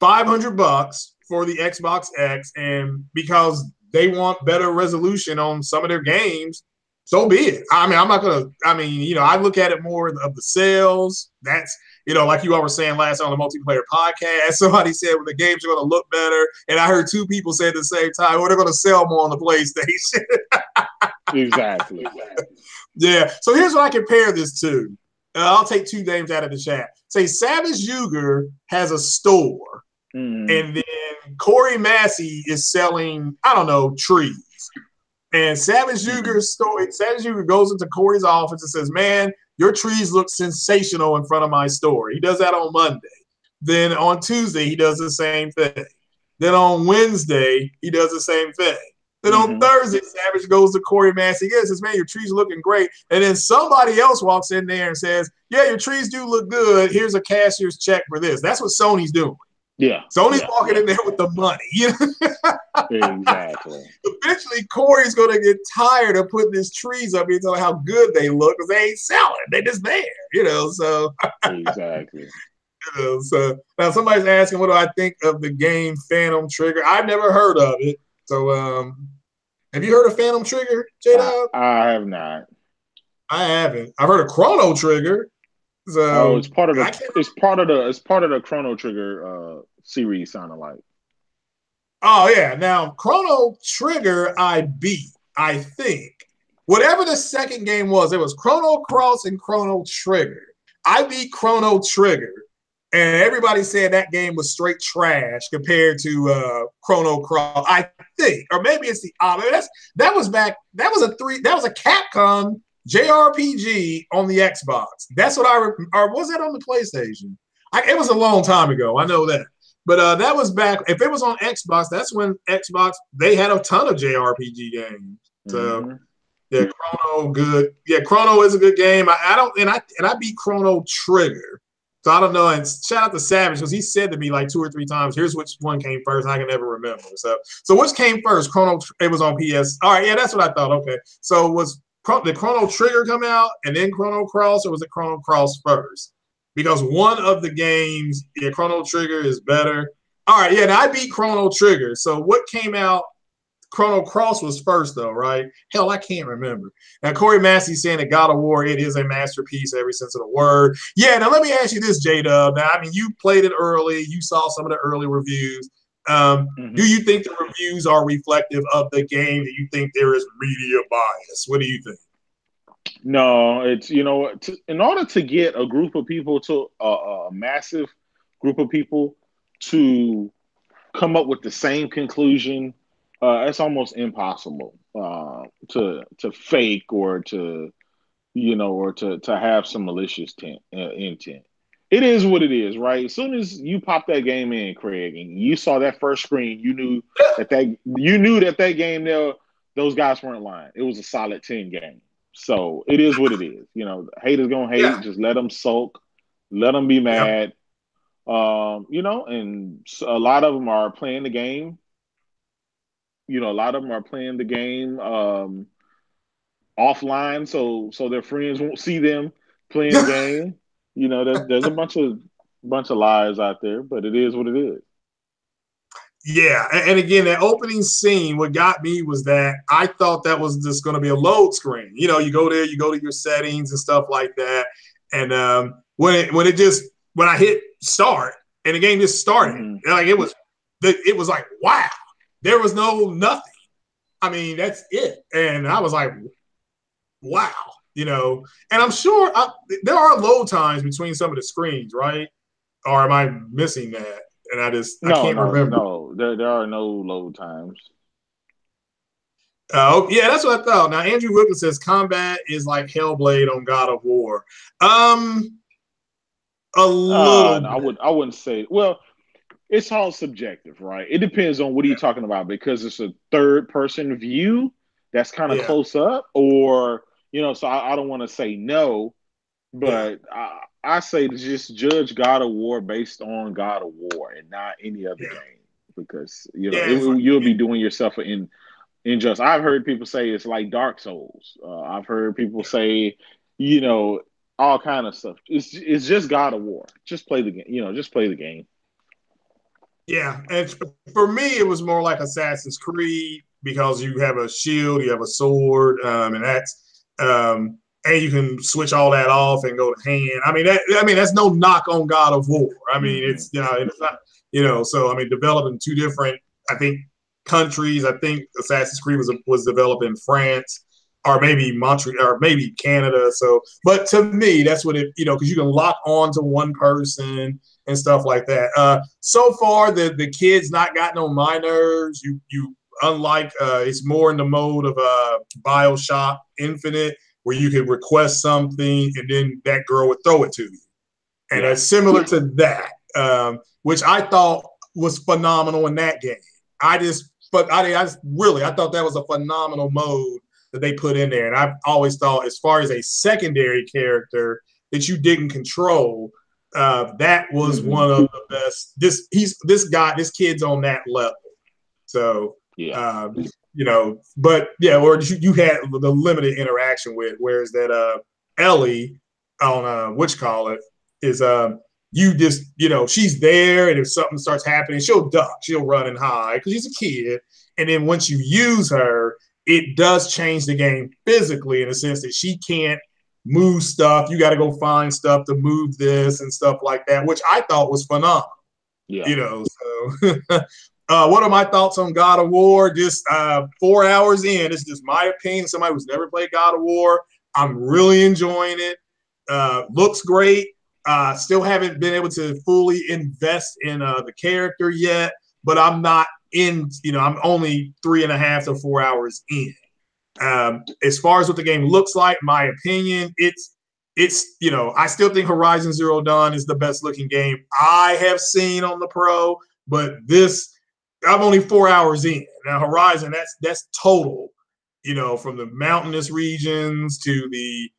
$500 for the Xbox X, and because they want better resolution on some of their games, so be it. I mean, I'm not gonna. I mean, I look at it more of the sales. That's like you all were saying last on the multiplayer podcast. Somebody said, well, the games are going to look better, and I heard 2 people say at the same time, well, they're going to sell more on the PlayStation. Exactly. Yeah. So here's what I compare this to. I'll take 2 names out of the chat. Say Savage Yuger has a store, and then Corey Massey is selling, I don't know, trees. And Savage Yuger's store, Savage Yuger goes into Corey's office and says, man, your trees look sensational in front of my store. He does that on Monday. Then on Tuesday, he does the same thing. Then on Wednesday, he does the same thing. Then on Thursday, Savage goes to Corey Massey again and says, man, your trees are looking great. And then somebody else walks in there and says, yeah, your trees do look good. Here's a cashier's check for this. That's what Sony's doing. Yeah. Sony's walking in there with the money. Exactly. Eventually, Corey's going to get tired of putting his trees up here telling how good they look because they ain't selling. They just there, so. Exactly. So now somebody's asking, what do I think of the game Phantom Trigger? I've never heard of it. So have you heard of Phantom Trigger, J-Dub? I have not. I haven't. I've heard of Chrono Trigger. So it's part of the Chrono Trigger series, sounded like. Oh yeah. Now Chrono Trigger I beat, I think. Whatever the second game was, it was Chrono Cross and Chrono Trigger. I beat Chrono Trigger, and everybody said that game was straight trash compared to Chrono Cross. I think, or maybe it's the that was a Capcom JRPG on the Xbox. That's what or was that on the PlayStation? It was a long time ago. I know that. But that was back, if it was on Xbox, that's when Xbox, they had a ton of JRPG games. So, yeah, Chrono, good. Yeah, Chrono is a good game. I beat Chrono Trigger. So I don't know. And shout out to Savage because he said to me like 2 or 3 times, here's which one came first. I can never remember. So which came first? Chrono, it was on PS. All right, yeah, that's what I thought. Okay. So did Chrono Trigger come out and then Chrono Cross, or was it Chrono Cross first? Because one of the games, Chrono Trigger is better. All right, yeah, now I beat Chrono Trigger. So what came out? Chrono Cross was first, though, right? Hell, I can't remember. Now, Corey Massey saying that God of War, it is a masterpiece, every sense of the word. Yeah, now let me ask you this, J-Dub. Now, I mean, you played it early. You saw some of the early reviews. Do you think the reviews are reflective of the game? Do you think there is media bias? What do you think? No, it's, you know, in order to get a group of people to a massive group of people to come up with the same conclusion, it's almost impossible to fake or to, you know, or to have some malicious intent. It is what it is, right? As soon as you pop that game in, Craig, and you saw that first screen, you knew that game there, those guys weren't lying. It was a solid 10 game. So it is what it is. You know, haters gonna hate. Yeah. Just let them sulk, let them be mad. You know, and a lot of them are playing the game. You know, a lot of them are playing the game offline, so their friends won't see them playing the game. You know, there's a bunch of lies out there, but it is what it is. Yeah, and again, that opening scene, what got me was that I thought that was just going to be a load screen. You know, you go there, you go to your settings and stuff like that, and when I hit start and the game just started, like it was like, wow, there was nothing. I mean, that's it, and I was like, wow, you know, and I'm sure there are load times between some of the screens, right? Or am I missing that? And I can't remember. No, there are no load times. Oh, yeah, that's what I thought. Now, Andrew Whipple says combat is like Hellblade on God of War. A little. No, I wouldn't say. Well, it's all subjective, right? It depends on what are you talking about, because it's a third person view that's kind of close up, or, you know, so I don't want to say no, but I say to just judge God of War based on God of War and not any other game, because, you know, you'll be doing yourself an injustice. I've heard people say it's like Dark Souls. I've heard people say, you know, all kind of stuff. It's just God of War. Just play the game. You know, just play the game. Yeah, and for me, it was more like Assassin's Creed, because you have a shield, you have a sword, and that's and you can switch all that off and go to hand. I mean, that's no knock on God of War. I mean, it's, you know, it's not, you know. So I mean, developed in two different, I think, countries. I think Assassin's Creed was developed in France, or maybe Montreal, or maybe Canada. So, but to me, that's what it, you know, because you can lock on to one person and stuff like that. So far, the kids not gotten on my nerves. You unlike it's more in the mode of BioShock Infinite, where you could request something and then that girl would throw it to you, and it's similar to that, which I thought was phenomenal in that game. I thought that was a phenomenal mode that they put in there, and I've always thought, as far as a secondary character that you didn't control, that was one of the best. This kid's on that level. So, you know, but yeah, or you had the limited interaction with, whereas that Ellie on is you just, you know, she's there, and if something starts happening, she'll duck, she'll run and hide because she's a kid. And then once you use her, it does change the game physically, in the sense that she can't move stuff. You got to go find stuff to move this and stuff like that, which I thought was phenomenal. Yeah. You know, so what are my thoughts on God of War? Just 4 hours in, it's just my opinion. Somebody who's never played God of War, I'm really enjoying it. Looks great. Still haven't been able to fully invest in the character yet, but I'm not in, you know, I'm only 3.5 to 4 hours in. As far as what the game looks like, my opinion, it's, you know, I still think Horizon Zero Dawn is the best looking game I have seen on the Pro, but this, I'm only 4 hours in. Now Horizon, that's total, you know, from the mountainous regions to the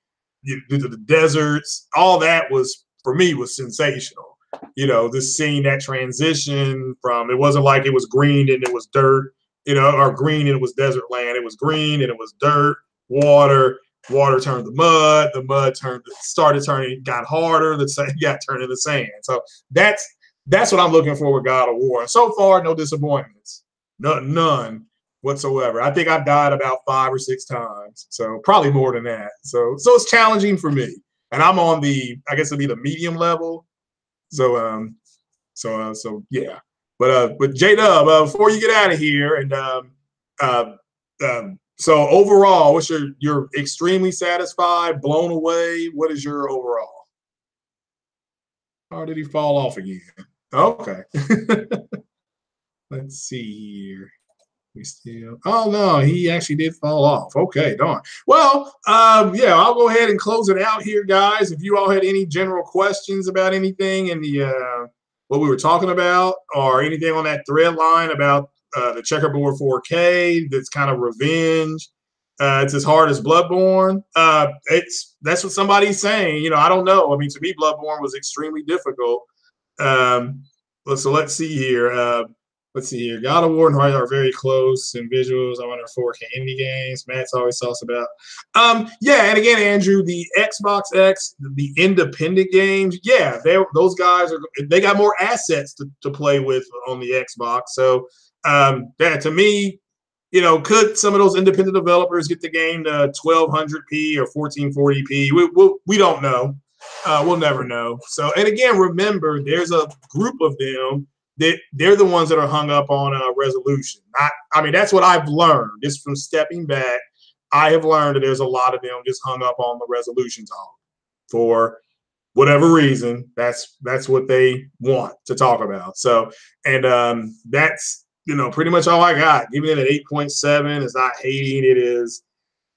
deserts, all that was, for me, was sensational. You know, just seeing that transition from, it wasn't like it was green and it was dirt, you know, or green and it was desert land. It was green and it was dirt, water turned to mud, the mud started turning, got harder, the sand got turned into sand. So that's what I'm looking for with God of War. And so far, no disappointments. None whatsoever. I think I've died about 5 or 6 times, so probably more than that. So it's challenging for me, and I'm on the, I guess it'd be the medium level. So yeah. But J-Dub, before you get out of here, and so overall, what's you're extremely satisfied, blown away? What is your overall? Or did he fall off again? Okay. Let's see here. We still. Oh no, he actually did fall off. Okay, darn. Well, yeah, I'll go ahead and close it out here, guys. If you all had any general questions about anything in the what we were talking about, or anything on that thread line about the Checkerboard 4K, that's kind of revenge. It's as hard as Bloodborne. That's what somebody's saying. You know, I don't know. I mean, to me, Bloodborne was extremely difficult. So let's see here. Let's see here. God of War and Horizon are very close in visuals. I wonder 4K indie games. Matt's always talks about. Yeah, and again, Andrew, the Xbox X, the independent games, yeah, those guys they got more assets to play with on the Xbox. So that to me, you know, could some of those independent developers get the game to 1200p or 1440p? We don't know. We'll never know. So, and again, remember, there's a group of them that they're the ones that are hung up on resolution. I mean, that's what I've learned just from stepping back. I have learned that there's a lot of them just hung up on the resolution talk for whatever reason. That's what they want to talk about. So, and that's, you know, pretty much all I got. Giving it an 8.7 is not hating. It is,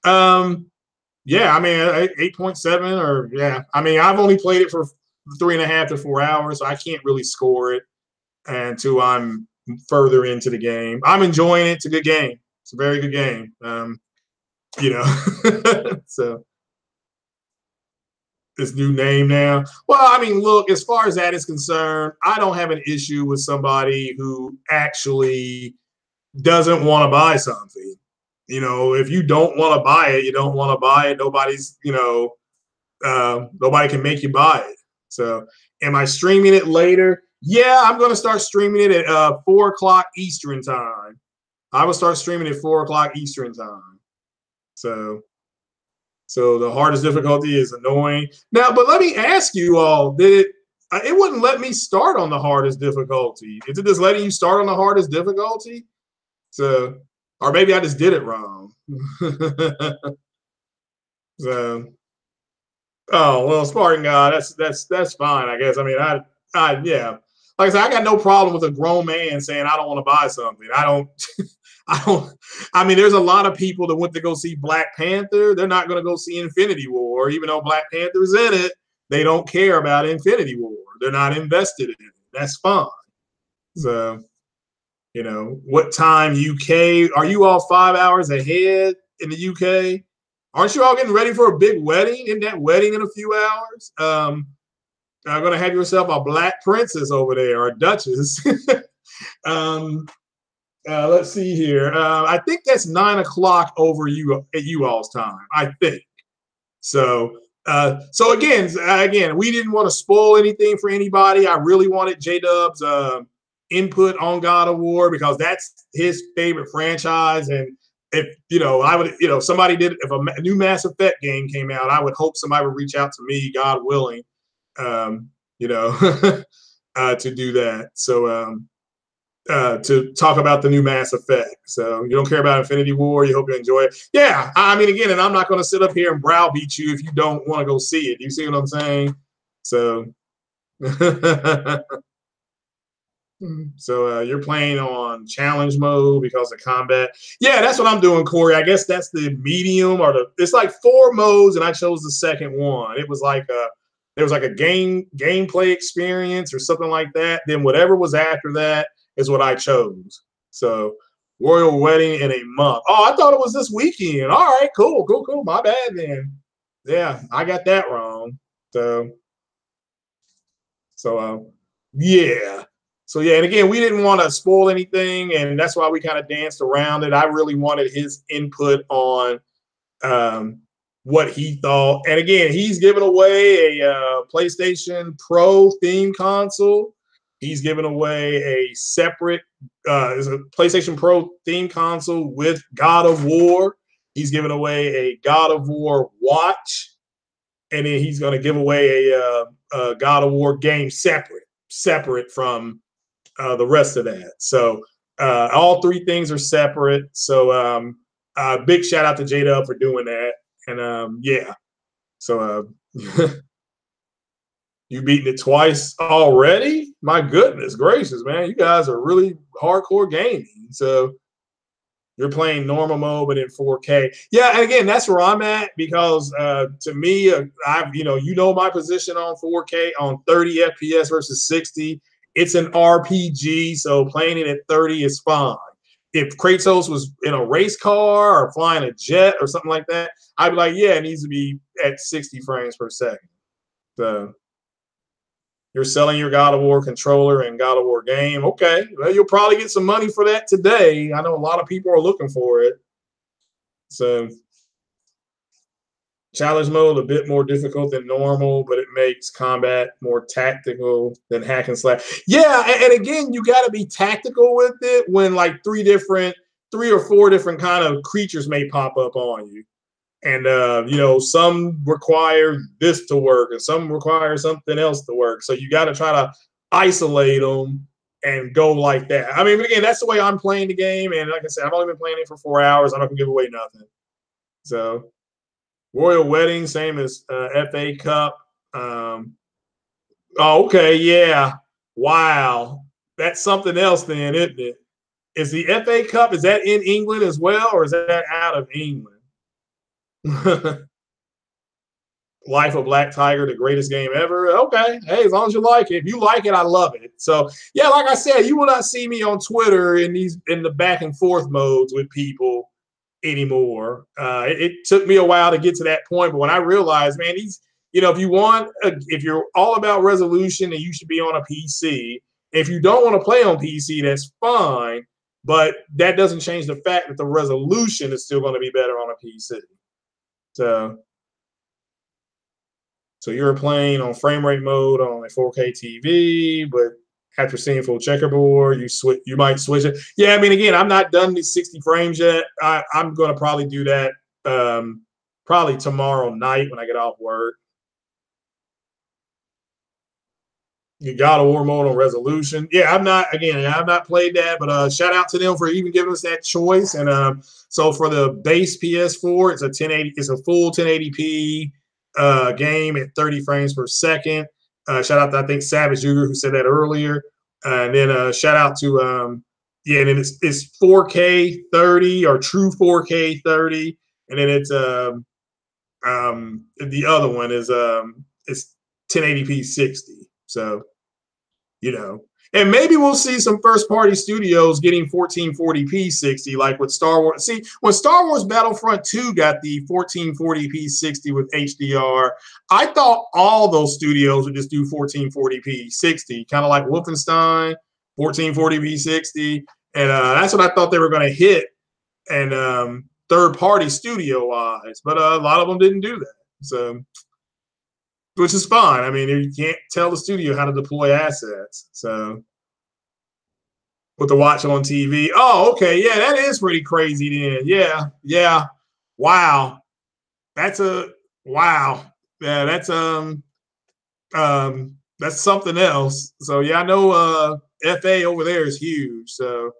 yeah, I mean, 8.7 or yeah. I mean, I've only played it for 3.5 to 4 hours, so I can't really score it until I'm further into the game. I'm enjoying it. It's a good game. It's a very good game. You know, so this new name now. Well, I mean, look, as far as that is concerned, I don't have an issue with somebody who actually doesn't want to buy something. You know, if you don't want to buy it, you don't want to buy it. Nobody's, you know, nobody can make you buy it. So, am I streaming it later? Yeah, I'm going to start streaming it at 4 o'clock Eastern time. I will start streaming at 4 o'clock Eastern time. So the hardest difficulty is annoying. Now, but let me ask you all, it wouldn't let me start on the hardest difficulty. Is it just letting you start on the hardest difficulty? So, or maybe I just did it wrong. So, oh well, Spartan God, that's fine, I guess. I mean, I yeah. Like I said, I got no problem with a grown man saying I don't want to buy something. I don't. I mean, there's a lot of people that went to go see Black Panther. They're not going to go see Infinity War, even though Black Panther's in it. They don't care about Infinity War. They're not invested in it. That's fine. So, you know, what time UK? Are you all 5 hours ahead in the UK? Aren't you all getting ready for a big wedding? Isn't that wedding in a few hours? I'm going to have yourself a black princess over there, or duchess. Let's see here. I think that's 9 o'clock over at you all's time. I think so. So again, we didn't want to spoil anything for anybody. I really wanted J-Dub's input on God of War because that's his favorite franchise. And if you know, I would, you know, somebody did, if a new Mass Effect game came out, I would hope somebody would reach out to me, God willing, you know, to do that. So to talk about the new Mass Effect. So you don't care about Infinity War. You hope you enjoy it. Yeah, I mean, again, and I'm not going to sit up here and browbeat you if you don't want to go see it. You see what I'm saying? So, so you're playing on challenge mode because of combat. Yeah, that's what I'm doing, Corey. I guess that's the medium or it's like 4 modes, and I chose the second one. It was like there was like a gameplay experience or something like that. Then whatever was after that is what I chose. So royal wedding in a month. Oh, I thought it was this weekend. All right, cool. My bad then. Yeah, I got that wrong. So yeah. So yeah, and again, we didn't want to spoil anything, and that's why we kind of danced around it. I really wanted his input on what he thought. And again, he's giving away a PlayStation Pro theme console. He's giving away a separate is a PlayStation Pro theme console with God of War. He's giving away a God of War watch, and then he's going to give away a God of War game separate from the rest of that. So all three things are separate. So big shout out to J-Dub for doing that. And yeah, so you beaten it twice already? My goodness gracious, man. You guys are really hardcore gaming. So you're playing normal mode, but in 4K. Yeah, and again, that's where I'm at because to me, I've you know my position on 4K on 30 FPS versus 60. It's an RPG, so playing it at 30 is fine. If Kratos was in a race car or flying a jet or something like that, I'd be like, yeah, it needs to be at 60 frames per second. So you're selling your God of War controller and God of War game. Okay, well, you'll probably get some money for that today. I know a lot of people are looking for it. So challenge mode a bit more difficult than normal, but it makes combat more tactical than hack and slash. Yeah, and again, you got to be tactical with it when like three or four different kind of creatures may pop up on you. And some require this to work, and some require something else to work. So you got to try to isolate them and go like that. I mean, again, that's the way I'm playing the game. And like I said, I've only been playing it for 4 hours. I'm not gonna give away nothing. So Royal Wedding, same as FA Cup. Oh, okay, yeah. Wow, that's something else then, isn't it? Is the FA Cup, is that in England as well, or is that out of England? Life of Black Tiger, the greatest game ever. Okay, hey, as long as you like it. If you like it, I love it. So yeah, like I said, you will not see me on Twitter in the back and forth modes with people anymore. It took me a while to get to that point, but when I realized, man, if you're all about resolution, then you should be on a PC. If you don't want to play on PC, that's fine, but that doesn't change the fact that the resolution is still going to be better on a PC. So you're playing on frame rate mode on a 4K TV, but after seeing full checkerboard, you might switch it. Yeah, I mean, again, I'm not done these 60 frames yet. I'm going to probably do that probably tomorrow night when I get off work. You got a war mode on resolution. Yeah, I've not played that, but shout out to them for even giving us that choice. And so for the base PS4, it's a full 1080p game at 30 frames per second. Shout out to, I think, Savage Uger, who said that earlier. And then shout out to and then it's 4K 30 or true 4K 30, and then it's the other one is it's 1080p 60. So, and maybe we'll see some first-party studios getting 1440p 60, like with Star Wars. See, when Star Wars Battlefront 2 got the 1440p 60 with HDR, I thought all those studios would just do 1440p 60, kind of like Wolfenstein, 1440p 60. And that's what I thought they were going to hit, and third-party studio-wise. But a lot of them didn't do that. So, which is fine. I mean, you can't tell the studio how to deploy assets. So with the watch on TV. Oh, okay. Yeah, that is pretty crazy then. Yeah. Wow. Wow. Yeah, that's something else. So yeah, I know FA over there is huge. So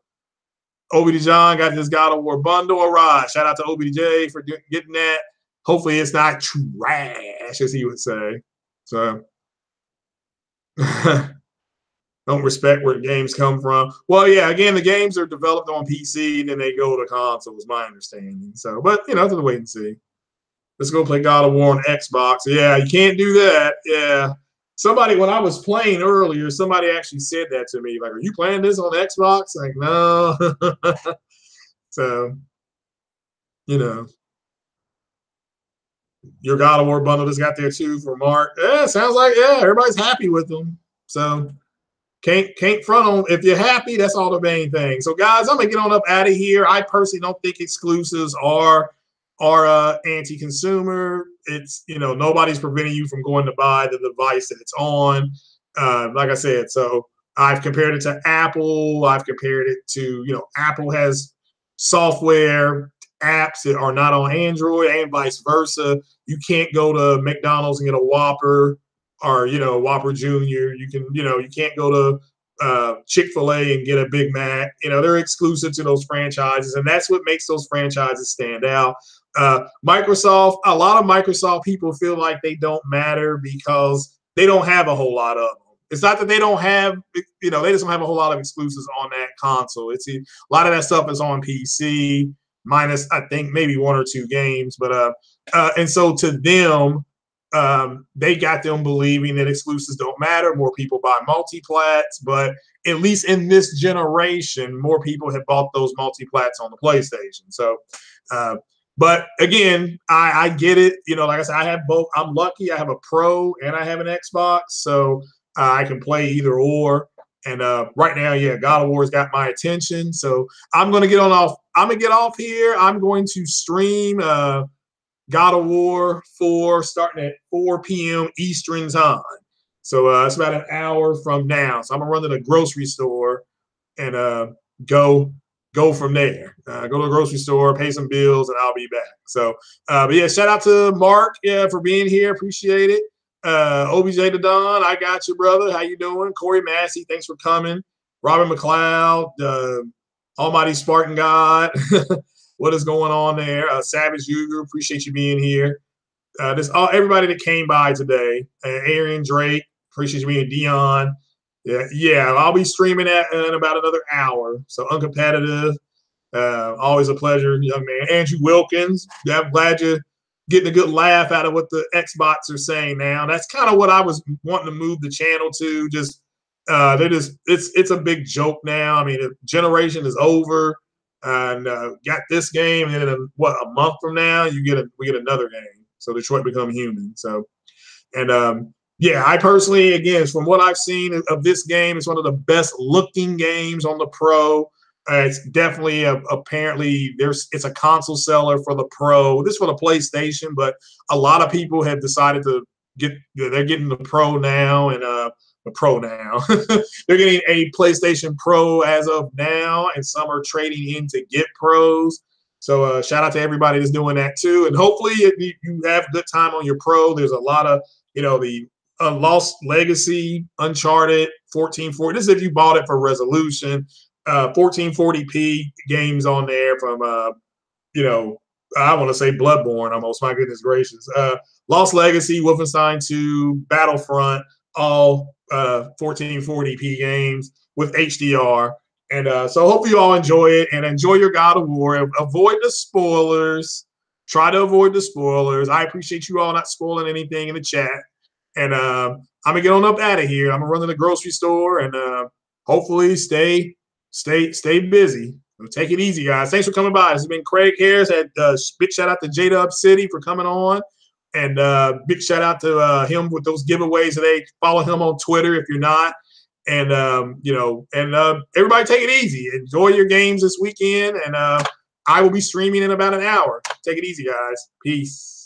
OBDJ got this God of War bundle. All right. Shout out to OBDJ for getting that. Hopefully it's not trash, as he would say. So don't respect where the games come from. Well, yeah, again, the games are developed on PC and then they go to consoles, my understanding. So, but have to wait and see. Let's go play God of War on Xbox. Yeah, you can't do that. Yeah. Somebody, when I was playing earlier, somebody actually said that to me. Like, are you playing this on Xbox? Like, no. So, your God of War bundle just got there too for Mark. Yeah, sounds like everybody's happy with them. So can't front on. If you're happy, that's all the main thing. So guys, I'm gonna get on up out of here. I personally don't think exclusives are anti-consumer. It's nobody's preventing you from going to buy the device that it's on. Like I said, so I've compared it to Apple. I've compared it to, you know, Apple has software apps that are not on Android and vice versa. You can't go to McDonald's and get a Whopper or, you know, Whopper Jr. You can, you know, you can't go to Chick-fil-A and get a Big Mac. You know, they're exclusive to those franchises, and that's what makes those franchises stand out. Microsoft, a lot of Microsoft people feel like they don't matter because they don't have a whole lot of them. It's not that they don't have, you know, they just don't have a whole lot of exclusives on that console. It's a lot of that stuff is on PC, minus I think maybe 1 or 2 games. But and so to them, they got them believing that exclusives don't matter. More people buy multi-plats, but at least in this generation, more people have bought those multi-plats on the PlayStation. So, but again, I get it. You know, like I said, I have both. I'm lucky. I have a Pro and I have an Xbox, so I can play either or. And right now, yeah, God of War's got my attention. So I'm gonna get off. I'm gonna get off here. I'm going to stream God of War 4 starting at 4 p.m. Eastern time. So it's about an hour from now. So I'm gonna run to the grocery store and go from there. Go to the grocery store, pay some bills, and I'll be back. So, but yeah, shout out to Mark for being here. Appreciate it. OBJ the Don, I got you, brother. How you doing? Corey Massey, thanks for coming. Robert McLeod, Almighty Spartan God. What is going on there? Savage Yuger, appreciate you being here. Everybody that came by today. Arian Drake, appreciate you being Dion. Yeah, I'll be streaming that in about another hour. So uncompetitive. Always a pleasure, young man. Andrew Wilkins, I'm glad you're getting a good laugh out of what the Xbox are saying now. That's kind of what I was wanting to move the channel to. Just it's a big joke now. I mean, the generation is over, and got this game, and then a month from now we get another game. So Detroit Become Human. So, and yeah, I personally, again, from what I've seen of this game, it's one of the best looking games on the Pro. It's definitely apparently it's a console seller for the Pro. This is for the PlayStation, but a lot of people have decided to they're getting the Pro now, and the Pro now. They're getting a PlayStation Pro as of now, and some are trading in to get Pros. So shout out to everybody that's doing that too, and hopefully you have a good time on your Pro. There's a lot of, you know, the Lost Legacy, Uncharted, 1440. This is if you bought it for resolution. 1440p games on there from, you know, I want to say Bloodborne almost. My goodness gracious. Lost Legacy, Wolfenstein 2, Battlefront, all 1440p games with HDR. And so hopefully you all enjoy it and enjoy your God of War. Avoid the spoilers. Try to avoid the spoilers. I appreciate you all not spoiling anything in the chat. And I'm going to get on up out of here. I'm going to run to the grocery store and hopefully stay busy. Take it easy, guys. Thanks for coming by. This has been Craig Harris. Big shout out to J-Dub City for coming on. And big shout out to him with those giveaways today. Follow him on Twitter if you're not. And, you know, and everybody take it easy. Enjoy your games this weekend. And I will be streaming in about an hour. Take it easy, guys. Peace.